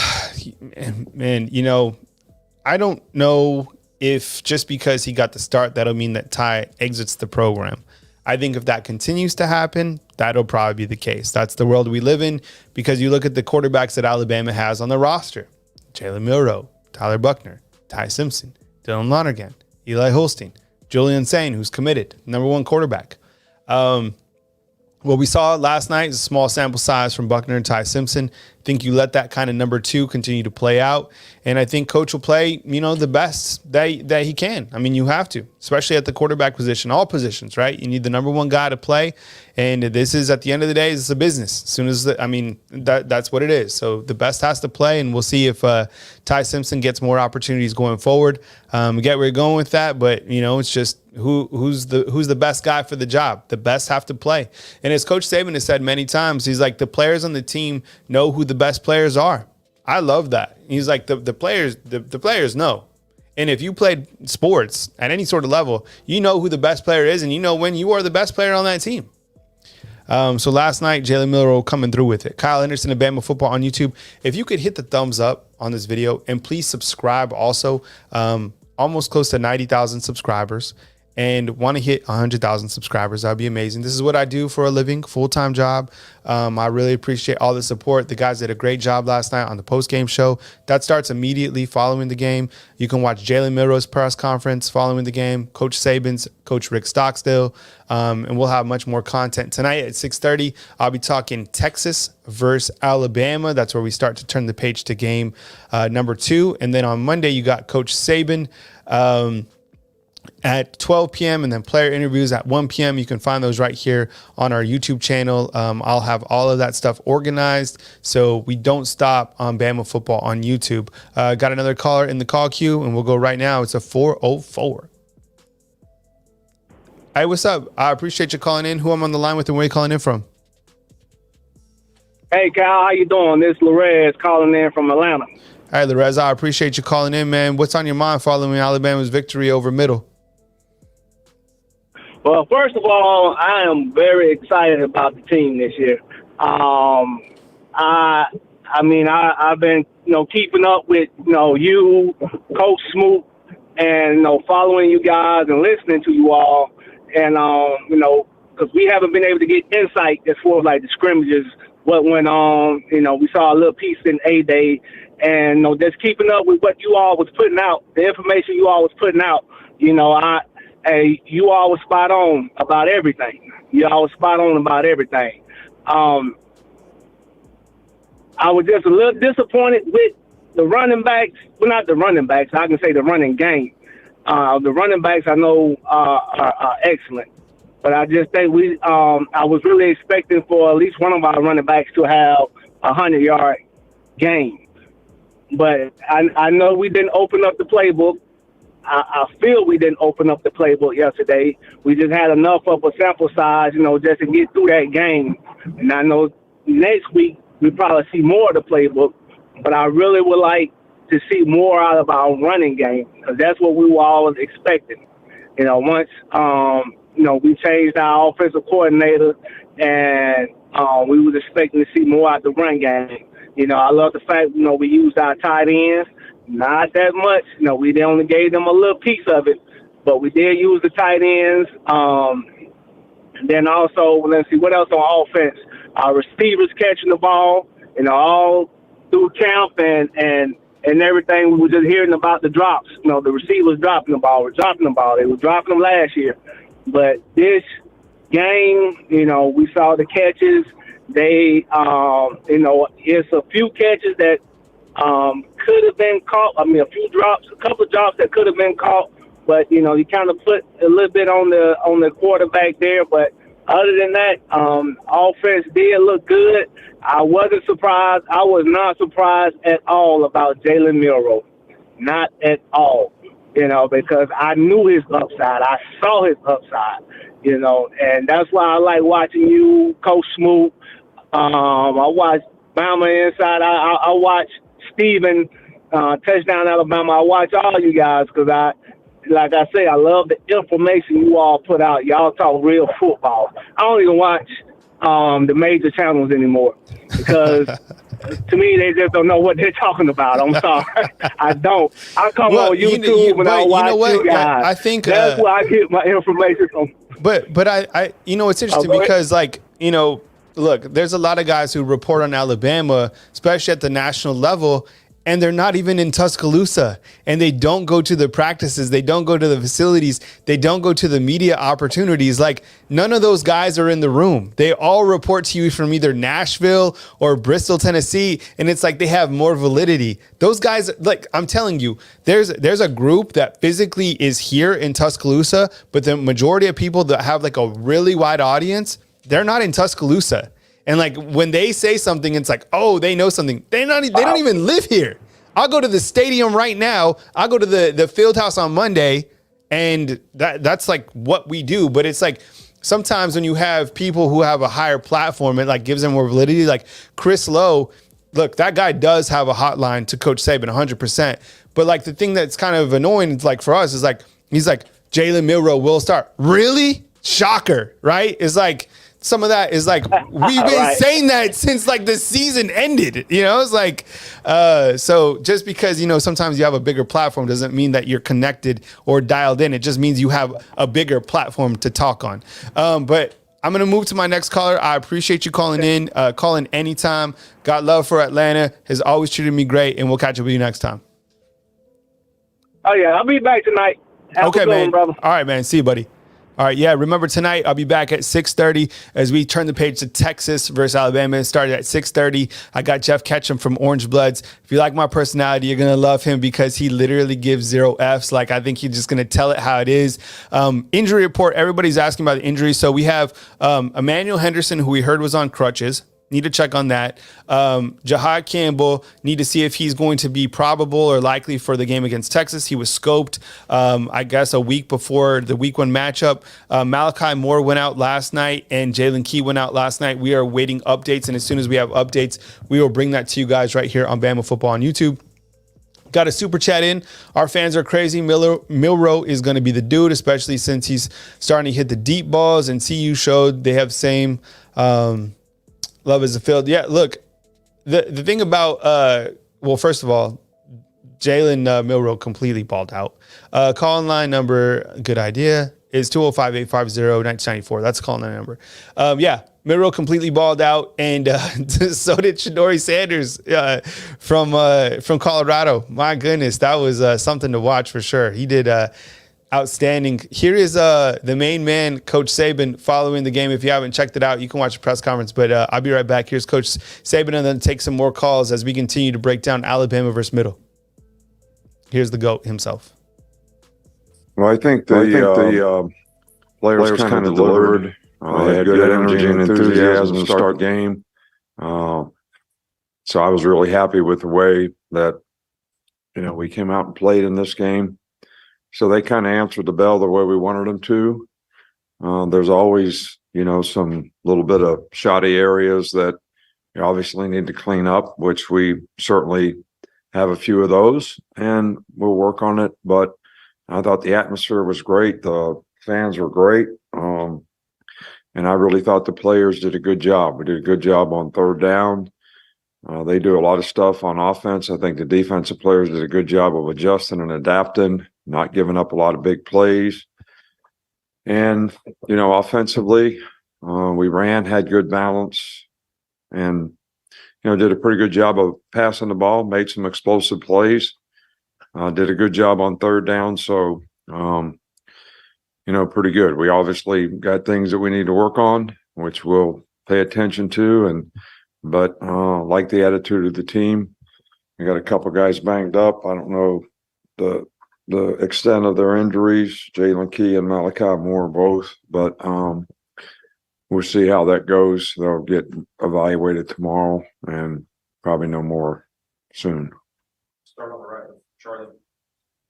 I don't know if just because he got the start, that'll mean that Ty exits the program. I think if that continues to happen, that'll probably be the case. That's the world we live in, because you look at the quarterbacks that Alabama has on the roster: Jalen Milroe, Tyler Buchner, Ty Simpson, Dylan Lonergan, Eli Holstein, Julian Sain, who's committed, number 1 quarterback. What we saw last night is a small sample size from Buchner and Ty Simpson. I think you let that kind of number 2 continue to play out. And I think coach will play, the best that he can. I mean, you have to, especially at the quarterback position, all positions, right? You need the number 1 guy to play. And this is, at the end of the day, it's a business. As soon as that's what it is. So the best has to play, and we'll see if Ty Simpson gets more opportunities going forward. We get where you're going with that, but it's just who's the best guy for the job. The best have to play. And as Coach Saban has said many times, he's like, the players on the team know who the best players are. I love that. He's like, the players know. And if you played sports at any sort of level, you know who the best player is, and you know when you are the best player on that team. So last night, Jalen Milroe coming through with it. Kyle Henderson of Bama Football on YouTube. If you could hit the thumbs up on this video, and please subscribe also. Almost close to 90,000 subscribers, and want to hit 100,000 subscribers. That'd be amazing. This is what I do for a living, full-time job. I really appreciate all the support. The guys did a great job last night on the post-game show. That starts immediately following the game. You can watch Jalen Milroe's press conference following the game, Coach Saban's, Coach Rick Stockstill, and we'll have much more content. Tonight at 6:30, I'll be talking Texas versus Alabama. That's where we start to turn the page to game number 2. And then on Monday, you got Coach Saban at 12 p.m. and then player interviews at 1 p.m. You can find those right here on our YouTube channel. I'll have all of that stuff organized so we don't stop on Bama football on YouTube. Got another caller in the call queue, and we'll go right now. It's a 404. Hey, what's up? I appreciate you calling in. Who I'm on the line with and where you calling in from? Hey, Kyle, how you doing? This is Larez calling in from Atlanta. All right, Larez, I appreciate you calling in, man. What's on your mind following Alabama's victory over Middle? Well, first of all, I am very excited about the team this year. I've been, keeping up with, you, Coach Smoot, and, following you guys and listening to you all. And, because we haven't been able to get insight as far as, like, the scrimmages, what went on. We saw a little piece in A-Day. And, just keeping up with what you all was putting out, the information you all was putting out, you all was spot on about everything. I was just a little disappointed with the running backs. Well, not the running backs. I can say the running game. The running backs I know are excellent. But I just think I was really expecting for at least one of our running backs to have a 100-yard game. But I know we didn't open up the playbook. I feel we didn't open up the playbook yesterday. We just had enough of a sample size, just to get through that game. And I know next week we probably see more of the playbook. But I really would like to see more out of our running game, because that's what we were always expecting. Once we changed our offensive coordinator, and we was expecting to see more out the run game. I love the fact, we used our tight ends. Not that much. We only gave them a little piece of it, but we did use the tight ends. And then also, let's see, what else on offense? Our receivers catching the ball, all through camp and everything. We were just hearing about the drops. The receivers dropping the ball. They were dropping them last year. But this game, we saw the catches. They, it's a few catches that could have been caught. A couple of drops that could have been caught. But, you kind of put a little bit on the quarterback there. But other than that, offense did look good. I wasn't surprised. I was not surprised at all about Jalen Milroe. Not at all. Because I knew his upside. I saw his upside, and that's why I like watching you, Coach Smoot. I watch Bama Inside. I watch Steven, Touchdown Alabama. I watch all you guys because like I say, I love the information you all put out. Y'all talk real football. I don't even watch the major channels anymore because to me, they just don't know what they're talking about. I'm sorry. I don't. I come on YouTube and I watch you guys. I think that's where I get my information from. But I it's interesting because look, there's a lot of guys who report on Alabama, especially at the national level, and they're not even in Tuscaloosa, and they don't go to the practices. They don't go to the facilities. They don't go to the media opportunities. Like, none of those guys are in the room. They all report to you from either Nashville or Bristol, Tennessee, and it's like they have more validity. Those guys, like, I'm telling you, there's a group that physically is here in Tuscaloosa, but the majority of people that have like a really wide audience, they're not in Tuscaloosa. And like when they say something, it's like, oh, they know something. They don't even live here. I'll go to the stadium right now. I'll go to the field house on Monday, and that's like what we do. But it's like sometimes when you have people who have a higher platform, it like gives them more validity. Like Chris Lowe, look, that guy does have a hotline to Coach Saban 100%. But like the thing that's kind of annoying, it's like for us, is like he's like Jalen Milroe will start. Really? Shocker, right? It's like. Some of that is like, we've been saying that since like the season ended, it's like, so just because, sometimes you have a bigger platform doesn't mean that you're connected or dialed in. It just means you have a bigger platform to talk on. But I'm going to move to my next caller. I appreciate you calling in, calling anytime. Got love for Atlanta, has always treated me great, and we'll catch up with you next time. Oh yeah, I'll be back tonight. Have okay, a good man. one, brother. All right, man. See you, buddy. All right, yeah. Remember tonight, I'll be back at 6:30 as we turn the page to Texas versus Alabama. It started at 6:30. I got Jeff Ketchum from Orange Bloods. If you like my personality, you're gonna love him because he literally gives 0 Fs. Like, I think he's just gonna tell it how it is. Injury report. Everybody's asking about the injury. So we have Emmanuel Henderson, who we heard was on crutches. Need to check on that. Jahad Campbell, need to see if he's going to be probable or likely for the game against Texas. He was scoped, I guess, a week before the week 1 matchup. Malachi Moore went out last night and Jalen Key went out last night. We are waiting updates, and as soon as we have updates, we will bring that to you guys right here on Bama Football on YouTube. Got a super chat in. Our fans are crazy. Milroe is going to be the dude, especially since he's starting to hit the deep balls, and CU showed they have same love as a field. Yeah, look, the thing about, well, first of all, Jalen Milroe completely balled out. Call-in line number, good idea, is 205-850-1994. That's the call-in line number. Yeah, Milroe completely balled out, and so did Shadori Sanders from Colorado. My goodness, that was something to watch for sure. He did outstanding. Here is the main man, Coach Saban, following the game. If you haven't checked it out, you can watch the press conference, but I'll be right back. Here's Coach Saban, and then take some more calls as we continue to break down Alabama versus Middle. Here's the GOAT himself. Well, I think the players kind of delivered. They had good energy and enthusiasm to start the game. So I was really happy with the way that, we came out and played in this game. So they kind of answered the bell the way we wanted them to. There's always, some little bit of shoddy areas that you obviously need to clean up, which we certainly have a few of those, and we'll work on it. But I thought the atmosphere was great. The fans were great. And I really thought the players did a good job. We did a good job on third down. They do a lot of stuff on offense. I think the defensive players did a good job of adjusting and adapting, not giving up a lot of big plays. And, offensively, we ran, had good balance, and, did a pretty good job of passing the ball, made some explosive plays, did a good job on third down. So, pretty good. We obviously got things that we need to work on, which we'll pay attention to. But like the attitude of the team, we got a couple guys banged up. I don't know the extent of their injuries, Jalen Key and Malachi Moore both, but we'll see how that goes. They'll get evaluated tomorrow and probably know more soon. Start on the right, Charlie.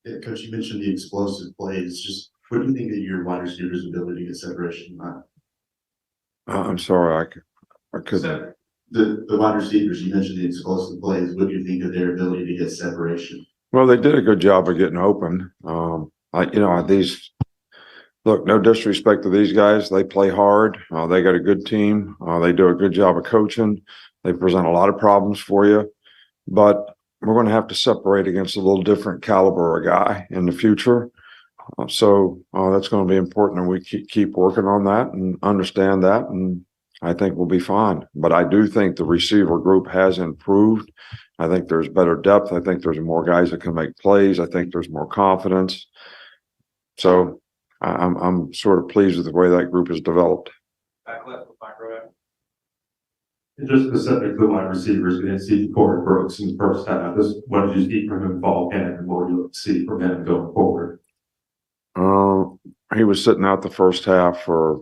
Yeah, Coach, you mentioned the explosive plays. Just what do you think of your wide receivers' ability to get separation? I'm sorry, I couldn't. The wide receivers, you mentioned the explosive plays. What do you think of their ability to get separation? Well, they did a good job of getting open. These look, no disrespect to these guys. They play hard. They got a good team. They do a good job of coaching. They present a lot of problems for you, but we're going to have to separate against a little different caliber of guy in the future. So that's going to be important, and we keep working on that and understand that, and I think we'll be fine. But I do think the receiver group has improved. I think there's better depth. I think there's more guys that can make plays. I think there's more confidence. So I'm sort of pleased with the way that group has developed. Back left, back right. And just specific to wide receivers, we didn't see Corey Brooks in the first half. What did you see from him in fall camp, and what do you see from him going forward? He was sitting out the first half for,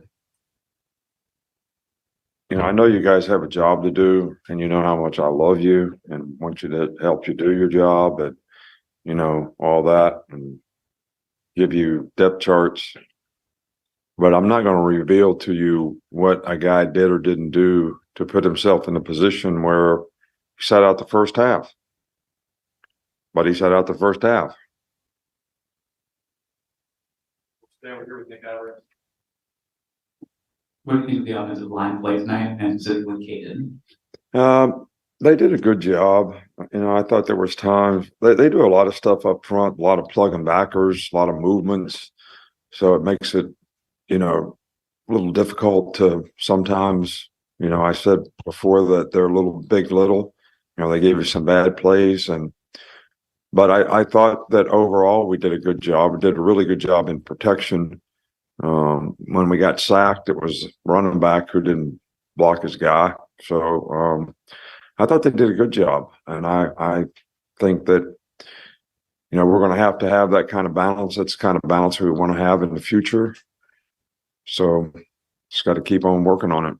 I know you guys have a job to do, and you know how much I love you and want you to help you do your job, and, all that, and give you depth charts. But I'm not going to reveal to you what a guy did or didn't do to put himself in a position where he sat out the first half. But he sat out the first half. Stay over here with Nick Alvarez. What do you think of the offensive line play tonight, and specifically Caden? They did a good job. I thought there was times they do a lot of stuff up front, a lot of plugging backers, a lot of movements. So it makes it, a little difficult to sometimes, I said before that they're a little big, little, they gave you some bad plays. But I thought that overall we did a good job. We did a really good job in protection. When we got sacked, it was running back who didn't block his guy. So I thought they did a good job. And I think that, we're going to have that kind of balance. That's the kind of balance we want to have in the future. So just got to keep on working on it.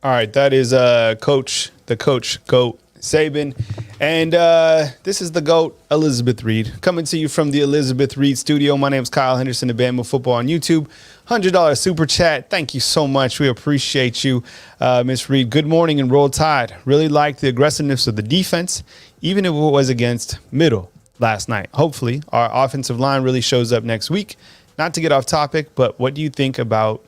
All right, that is the coach, GOAT Saban. And this is the GOAT, Elizabeth Reed, coming to you from the Elizabeth Reed studio. My name is Kyle Henderson of Bama Football on YouTube. $100 super chat. Thank you so much. We appreciate you, Miss Reed. Good morning and Roll Tide. Really liked the aggressiveness of the defense, even if it was against Middle last night. Hopefully, our offensive line really shows up next week. Not to get off topic, but what do you think about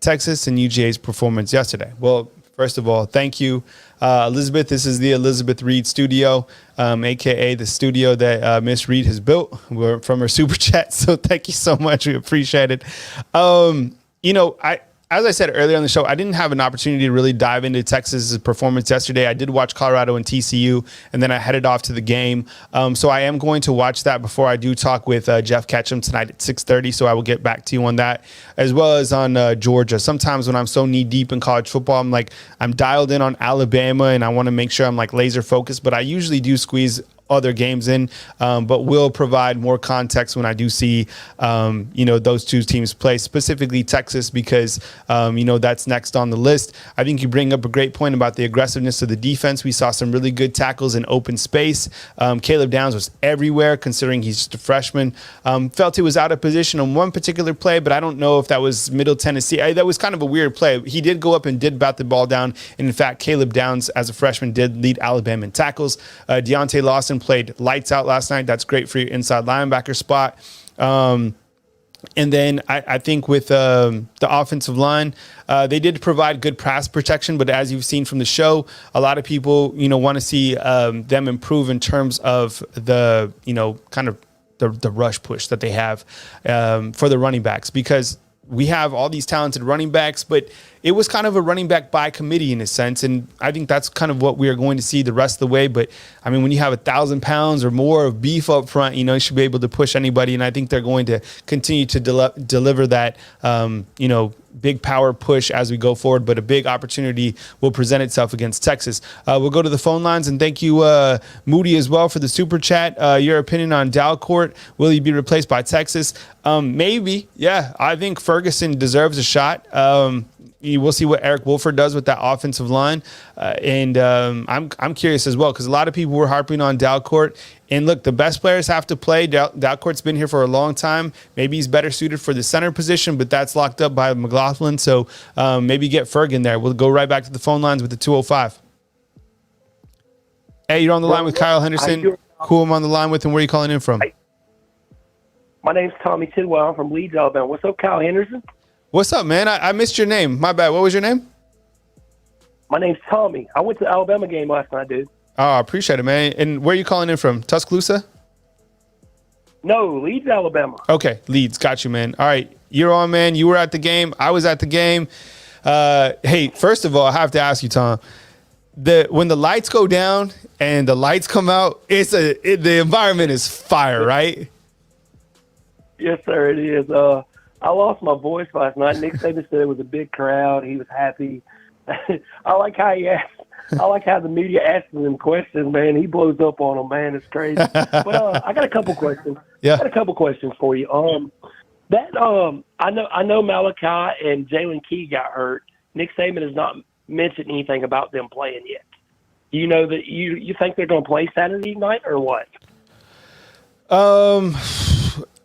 Texas and UGA's performance yesterday? Well, first of all, thank you, Elizabeth. This is the Elizabeth Reed studio, a.k.a. the studio that Miss Reed has built. We're from her super chat, so thank you so much. We appreciate it. As I said earlier on the show, I didn't have an opportunity to really dive into Texas's performance yesterday. I did watch Colorado and TCU, and then I headed off to the game. So I am going to watch that before I do talk with Jeff Ketchum tonight at 6:30. So I will get back to you on that, as well as on Georgia. Sometimes when I'm so knee deep in college football, I'm dialed in on Alabama, and I want to make sure I'm laser focused. But I usually do squeeze other games in, but we'll provide more context when I do see, those two teams play, specifically Texas, because, that's next on the list. I think you bring up a great point about the aggressiveness of the defense. We saw some really good tackles in open space. Caleb Downs was everywhere, considering he's just a freshman. Felt he was out of position on one particular play, but I don't know if that was Middle Tennessee. That was kind of a weird play. He did go up and did bat the ball down. And in fact, Caleb Downs, as a freshman, did lead Alabama in tackles. Deontay Lawson played lights out last night. That's great for your inside linebacker spot. And then I think with the offensive line, they did provide good pass protection. But as you've seen from the show, a lot of people, want to see them improve in terms of the, kind of the rush push that they have for the running backs, because we have all these talented running backs, but it was kind of a running back by committee in a sense. And I think that's kind of what we are going to see the rest of the way. But I mean, when you have 1,000 pounds or more of beef up front, you should be able to push anybody. And I think they're going to continue to deliver that, big power push as we go forward. But a big opportunity will present itself against Texas. We'll go to the phone lines, and thank you, Moody, as well, for the super chat. Your opinion on Dalcourt. Will he be replaced by Texas? Maybe. Yeah, I think Ferguson deserves a shot. We'll see what Eric Wolford does with that offensive line. And I'm curious as well, because a lot of people were harping on Dalcourt. And look, the best players have to play. Dalcourt's been here for a long time. Maybe he's better suited for the center position, but that's locked up by McLaughlin. So maybe get Ferg in there. We'll go right back to the phone lines with the 205. Hey, you're on the line with Kyle Henderson. Who am I on the line with, and where are you calling in from? My name's Tommy Tidwell. I'm from Leeds, Alabama. What's up, Kyle Henderson? What's up, man? I missed your name. My bad. What was your name? My name's Tommy. I went to the Alabama game last night, dude. Oh, I appreciate it, man. And where are you calling in from? Tuscaloosa? No, Leeds, Alabama. Okay, Leeds. Got you, man. All right. You're on, man. You were at the game. I was at the game. Hey, first of all, I have to ask you, Tom, when the lights go down and the lights come out, the environment is fire, right? Yes, sir, it is. I lost my voice last night. Nick Saban said it was a big crowd. He was happy. I like how the media asks him questions, man. He blows up on them, man. It's crazy. But I got a couple questions. Yeah. I got a couple questions for you. I know Malachi and Jalen Key got hurt. Nick Saban has not mentioned anything about them playing yet. Do you know that you think they're going to play Saturday night or what?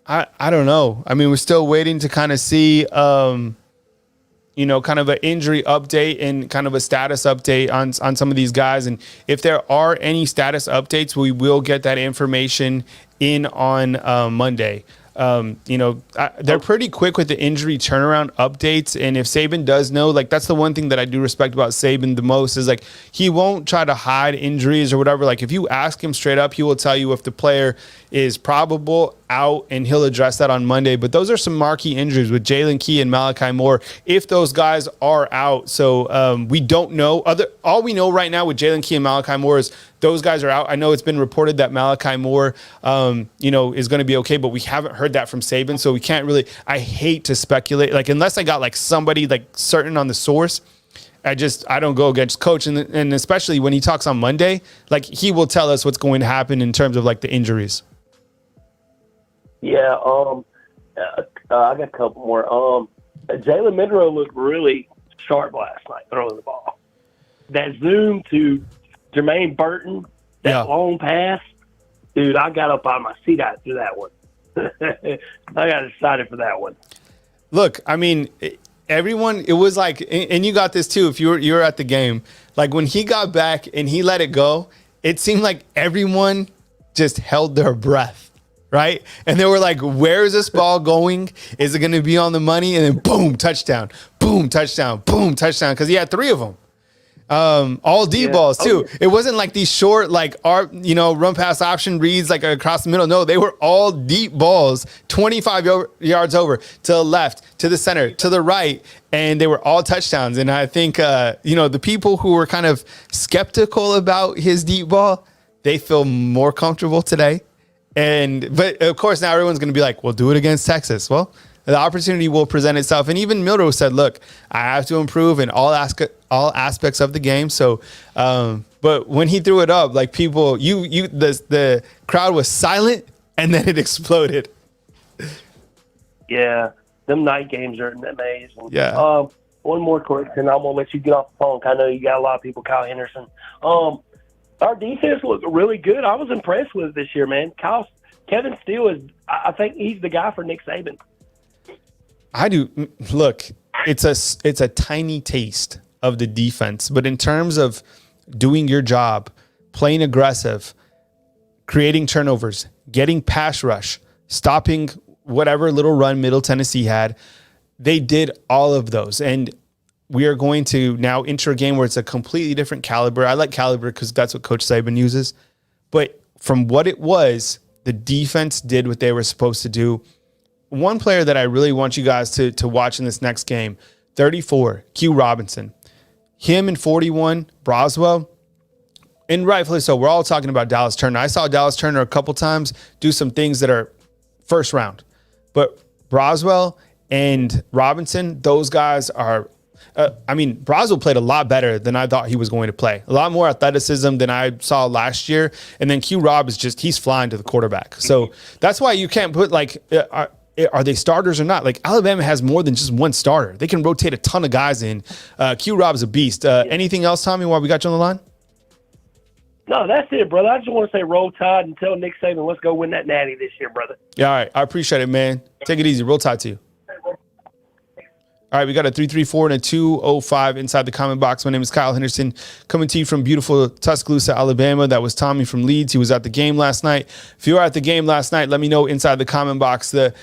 I don't know. I mean, we're still waiting to kind of see, kind of an injury update and kind of a status update on some of these guys. And if there are any status updates, we will get that information in on Monday. They're pretty quick with the injury turnaround updates. And if Saban does know, that's the one thing that I do respect about Saban the most is he won't try to hide injuries or whatever. If you ask him straight up, he will tell you if the player is probable out, and he'll address that on Monday. But those are some marquee injuries with Jalen Key and Malachi Moore, if those guys are out. So we don't know. All we know right now with Jalen Key and Malachi Moore is those guys are out. I know it's been reported that Malachi Moore, is going to be okay, but we haven't heard that from Saban, so we can't really. I hate to speculate, like unless I got like somebody like certain on the source. I don't go against coach, and especially when he talks on Monday, like he will tell us what's going to happen in terms of like the injuries. Yeah, I got a couple more. Jalen Monroe looked really sharp last night throwing the ball. That zoom to Jermaine Burton, that long pass, dude, I got up out of my seat after that one. I got excited for that one. Look, I mean, everyone, it was like, and you got this too, if you were at the game, like when he got back and he let it go, it seemed like everyone just held their breath, right? And they were like, where is this ball going? Is it going to be on the money? And then boom, touchdown, boom, touchdown, boom, touchdown, because he had 3 of them. All deep balls too. It wasn't like these short, like run pass option reads like across the middle. No, they were all deep balls, 25 yards over to the left, to the center, to the right, and they were all touchdowns. And I think the people who were kind of skeptical about his deep ball, they feel more comfortable today. But of course now everyone's going to be like, well, do it against Texas. Well, the opportunity will present itself. And even Milroe said, look, I have to improve in all aspects of the game. So, but when he threw it up, like people, the crowd was silent and then it exploded. Yeah, them night games are amazing. Yeah. One more question. I'm going to let you get off the phone. I know you got a lot of people, Kyle Henderson. Our defense looked really good. I was impressed with it this year, man. Kevin Steele I think he's the guy for Nick Saban. I do. Look, it's a tiny taste of the defense, but in terms of doing your job, playing aggressive, creating turnovers, getting pass rush, stopping whatever little run Middle Tennessee had, they did all of those. And we are going to now enter a game where it's a completely different caliber. I like caliber because that's what Coach Saban uses. But from what it was, the defense did what they were supposed to do. One player that I really want you guys to watch in this next game, 34, Q Robinson. Him and 41, Broswell. And rightfully so. We're all talking about Dallas Turner. I saw Dallas Turner a couple times do some things that are first round. But Broswell and Robinson, those guys are Broswell played a lot better than I thought he was going to play. A lot more athleticism than I saw last year. And then Q Rob he's flying to the quarterback. So that's why you can't put are they starters or not? Like Alabama has more than just one starter. They can rotate a ton of guys in. Q Rob's a beast. Anything else, Tommy, while we got you on the line? No, that's it, brother. I just want to say roll tide and tell Nick Saban, let's go win that natty this year, brother. Yeah, all right. I appreciate it, man. Take it easy. Roll tide to you. All right, we got a 334 and a 205 inside the comment box. My name is Kyle Henderson, coming to you from beautiful Tuscaloosa, Alabama. That was Tommy from Leeds. He was at the game last night. If you were at the game last night, let me know inside the comment box. The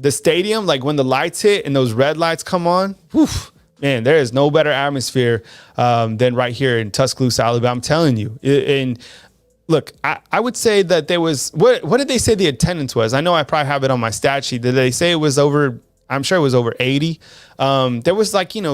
stadium, like when the lights hit and those red lights come on, whew, man, there is no better atmosphere than right here in Tuscaloosa, Alabama. I'm telling you. And look, I would say that there was, what did they say the attendance was? I know I probably have it on my stat sheet. Did they say it was over? I'm sure it was over 80. There was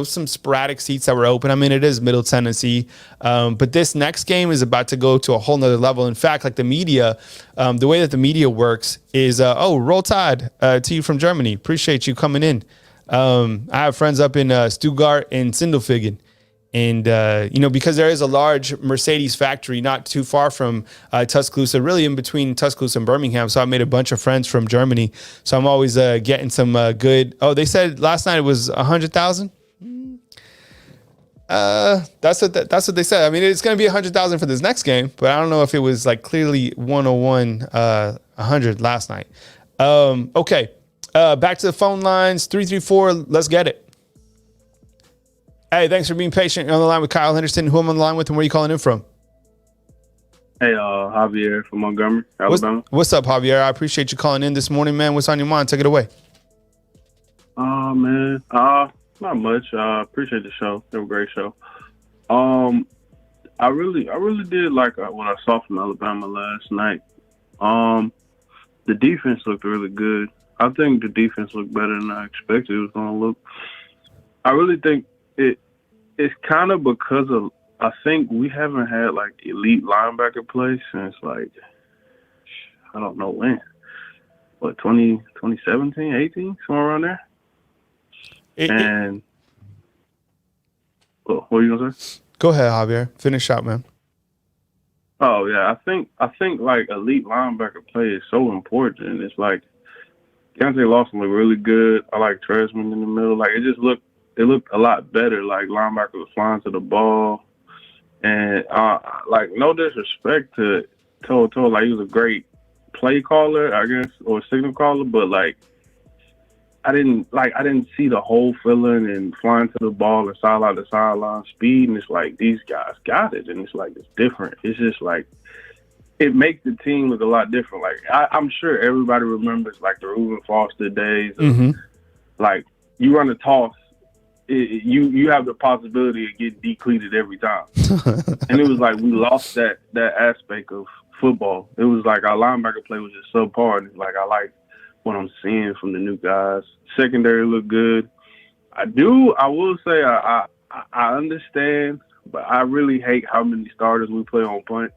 some sporadic seats that were open. I mean, it is Middle Tennessee. But this next game is about to go to a whole nother level. In fact, like the media, the way that the media works is, roll tide to you from Germany. Appreciate you coming in. I have friends up in Stuttgart and Sindelfingen. And, because there is a large Mercedes factory not too far from Tuscaloosa, really in between Tuscaloosa and Birmingham. So I made a bunch of friends from Germany. So I'm always getting some good. Oh, they said last night it was 100,000. That's what they said. I mean, it's going to be 100,000 for this next game, but I don't know if it was like clearly 101, 100 last night. Okay. Back to the phone lines, 334. Let's get it. Hey, thanks for being patient. You're on the line with Kyle Henderson. Who am I on the line with and where are you calling in from? Hey, Javier from Montgomery, Alabama. What's up, Javier? I appreciate you calling in this morning, man. What's on your mind? Take it away. Man. Not much. Appreciate the show. It was a great show. I really did like what I saw from Alabama last night. The defense looked really good. I think the defense looked better than I expected it was going to look. I really think it's kind of because of, I think we haven't had like elite linebacker play since like, I don't know when. What, 2017, 18, somewhere around there? What were you going to say? Go ahead, Javier. Finish out, man. Oh yeah, I think like elite linebacker play is so important. And it's like Deontay Lawson looked really good. I like Tresman in the middle. Like it looked a lot better. Like linebacker was flying to the ball, and like no disrespect to Toto, like he was a great play caller, I guess, or signal caller, but like I didn't see the whole feeling and flying to the ball and sideline to sideline speed. And it's like, these guys got it. And it's like, it's different. It's just like, it makes the team look a lot different. Like, I'm sure everybody remembers like the Reuben Foster days. Like, you run a toss, you have the possibility of getting decleated every time. And it was like, we lost that aspect of football. It was like our linebacker play was just subpar. And it's like, I like what I'm seeing from the new guys. Secondary look good. I will say I understand, but I really hate how many starters we play on punt.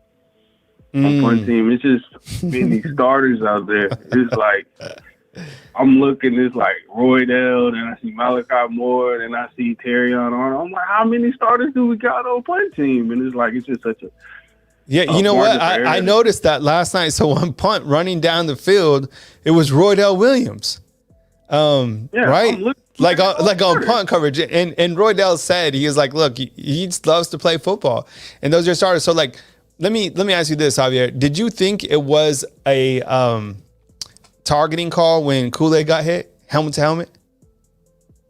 On punt team. It's just many starters out there. It's like I'm looking, it's like Roydell, then I see Malachi Moore, then I see Terrion Arnold. I'm like, how many starters do we got on punt team? And it's like, it's just such a you know what? I noticed that last night. So on punt running down the field, it was Roydell Williams. Right? Like on punt coverage. And Roydell said, he was like, look, he just loves to play football. And those are starters. So like, let me ask you this, Javier. Did you think it was a targeting call when Kool-Aid got hit, helmet to helmet?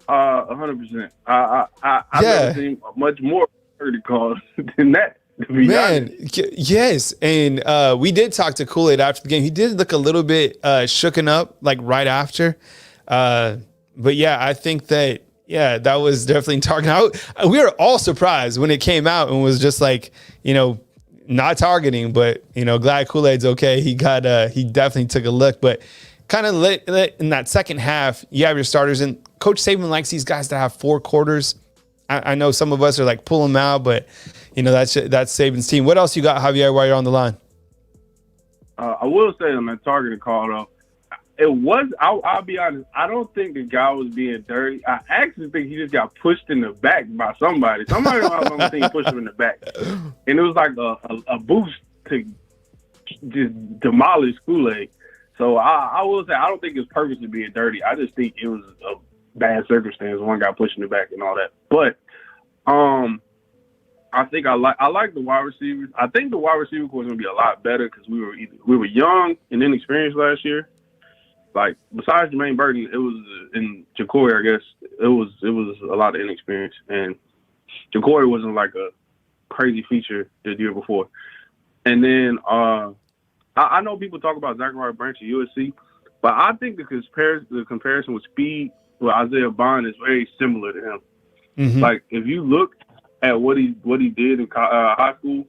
100%. I've never seen much more targeting calls than that. Man, yes. And we did talk to Kool-Aid after the game. He did look a little bit shooken up, like right after. But yeah, I think that, that was definitely targeting. We were all surprised when it came out and was just like, not targeting, but, glad Kool-Aid's okay. He definitely took a look, but kind of in that second half, you have your starters, and Coach Saban likes these guys to have 4 quarters. I know some of us are like, pull them out, but that's Saban's team. What else you got, Javier, while you're on the line? I will say on that targeting call, though, it was, I'll be honest, I don't think the guy was being dirty. I actually think he just got pushed in the back by somebody. Somebody on the team pushed him in the back. And it was like a boost to just demolish Kool-Aid. So I will say, I don't think it's purposely being dirty. I just think it was a bad circumstance. One guy pushing the back and all that. But I think I like the wide receivers. I think the wide receiver core is going to be a lot better because we were young and inexperienced last year. Like, besides Jermaine Burton, it was in Jacory, I guess, it was a lot of inexperience. And Jacory wasn't like a crazy feature the year before. And then I know people talk about Zachariah Branch at USC, but I think the comparison with speed with Isaiah Bond is very similar to him. Mm-hmm. Like, if you look at what he did in high school,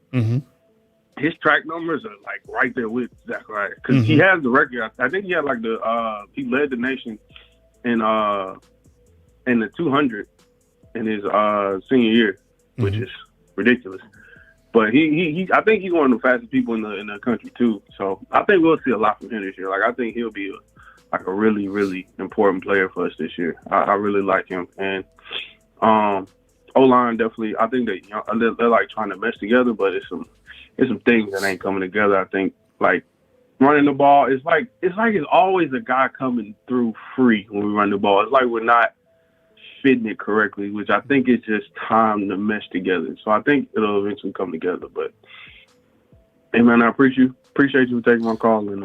his track numbers are like right there with Zachariah because he has the record. I think he had like he led the nation in the 200 in his senior year, which is ridiculous. But he I think he's one of the fastest people in the country too. So I think we'll see a lot from him this year. Like, I think he'll be a really, really important player for us this year. I really like him. And O-line definitely, I think they're like trying to mesh together, but it's some things that ain't coming together. I think like running the ball, it's always a guy coming through free when we run the ball. It's like we're not fitting it correctly, which I think it's just time to mesh together. So I think it'll eventually come together. But hey man, I appreciate you for taking my call, and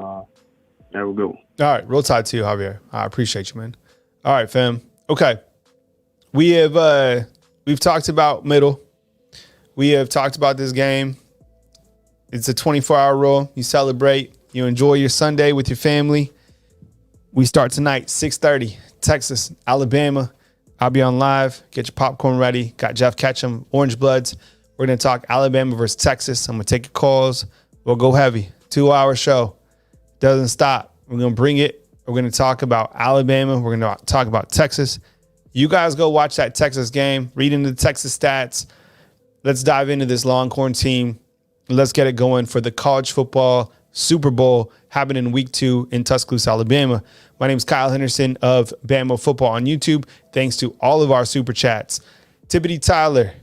have a good one. All right, roll tide to you, Javier. I appreciate you, man. All right, fam. Okay, we've talked about middle. We have talked about this game. It's a 24-hour rule. You celebrate. You enjoy your Sunday with your family. We start tonight, 6:30, Texas, Alabama. I'll be on live. Get your popcorn ready. Got Jeff Ketchum, Orange Bloods. We're going to talk Alabama versus Texas. I'm going to take your calls. We'll go heavy. 2-hour show. doesn't stop. We're going to bring it. We're going to talk about Alabama. We're going to talk about Texas. You guys go watch that Texas game, read into the Texas stats. Let's dive into this Longhorn team. Let's get it going for the college football Super Bowl happening in week 2 in Tuscaloosa, Alabama. My name is Kyle Henderson of Bama Football on YouTube. Thanks to all of our super chats. Tippity Tyler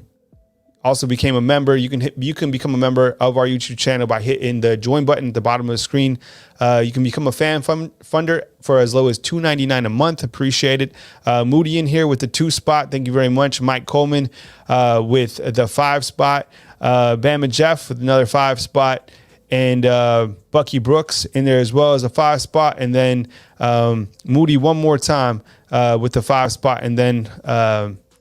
also became a member. You can become a member of our YouTube channel by hitting the join button at the bottom of the screen. You can become a fan funder for as low as $2.99 a month. Appreciate it. Moody in here with the 2 spot. Thank you very much. Mike Coleman with the 5 spot. Bama Jeff with another 5 spot. And Bucky Brooks in there as well as a 5 spot. And then Moody one more time with the 5 spot. And then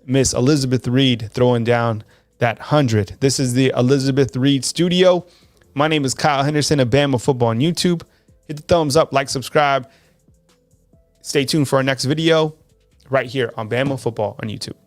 Miss Elizabeth Reed throwing down that 100. This is the Elizabeth Reed Studio. My name is Kyle Henderson of Bama Football on YouTube. Hit the thumbs up, like, subscribe. Stay tuned for our next video right here on Bama Football on YouTube.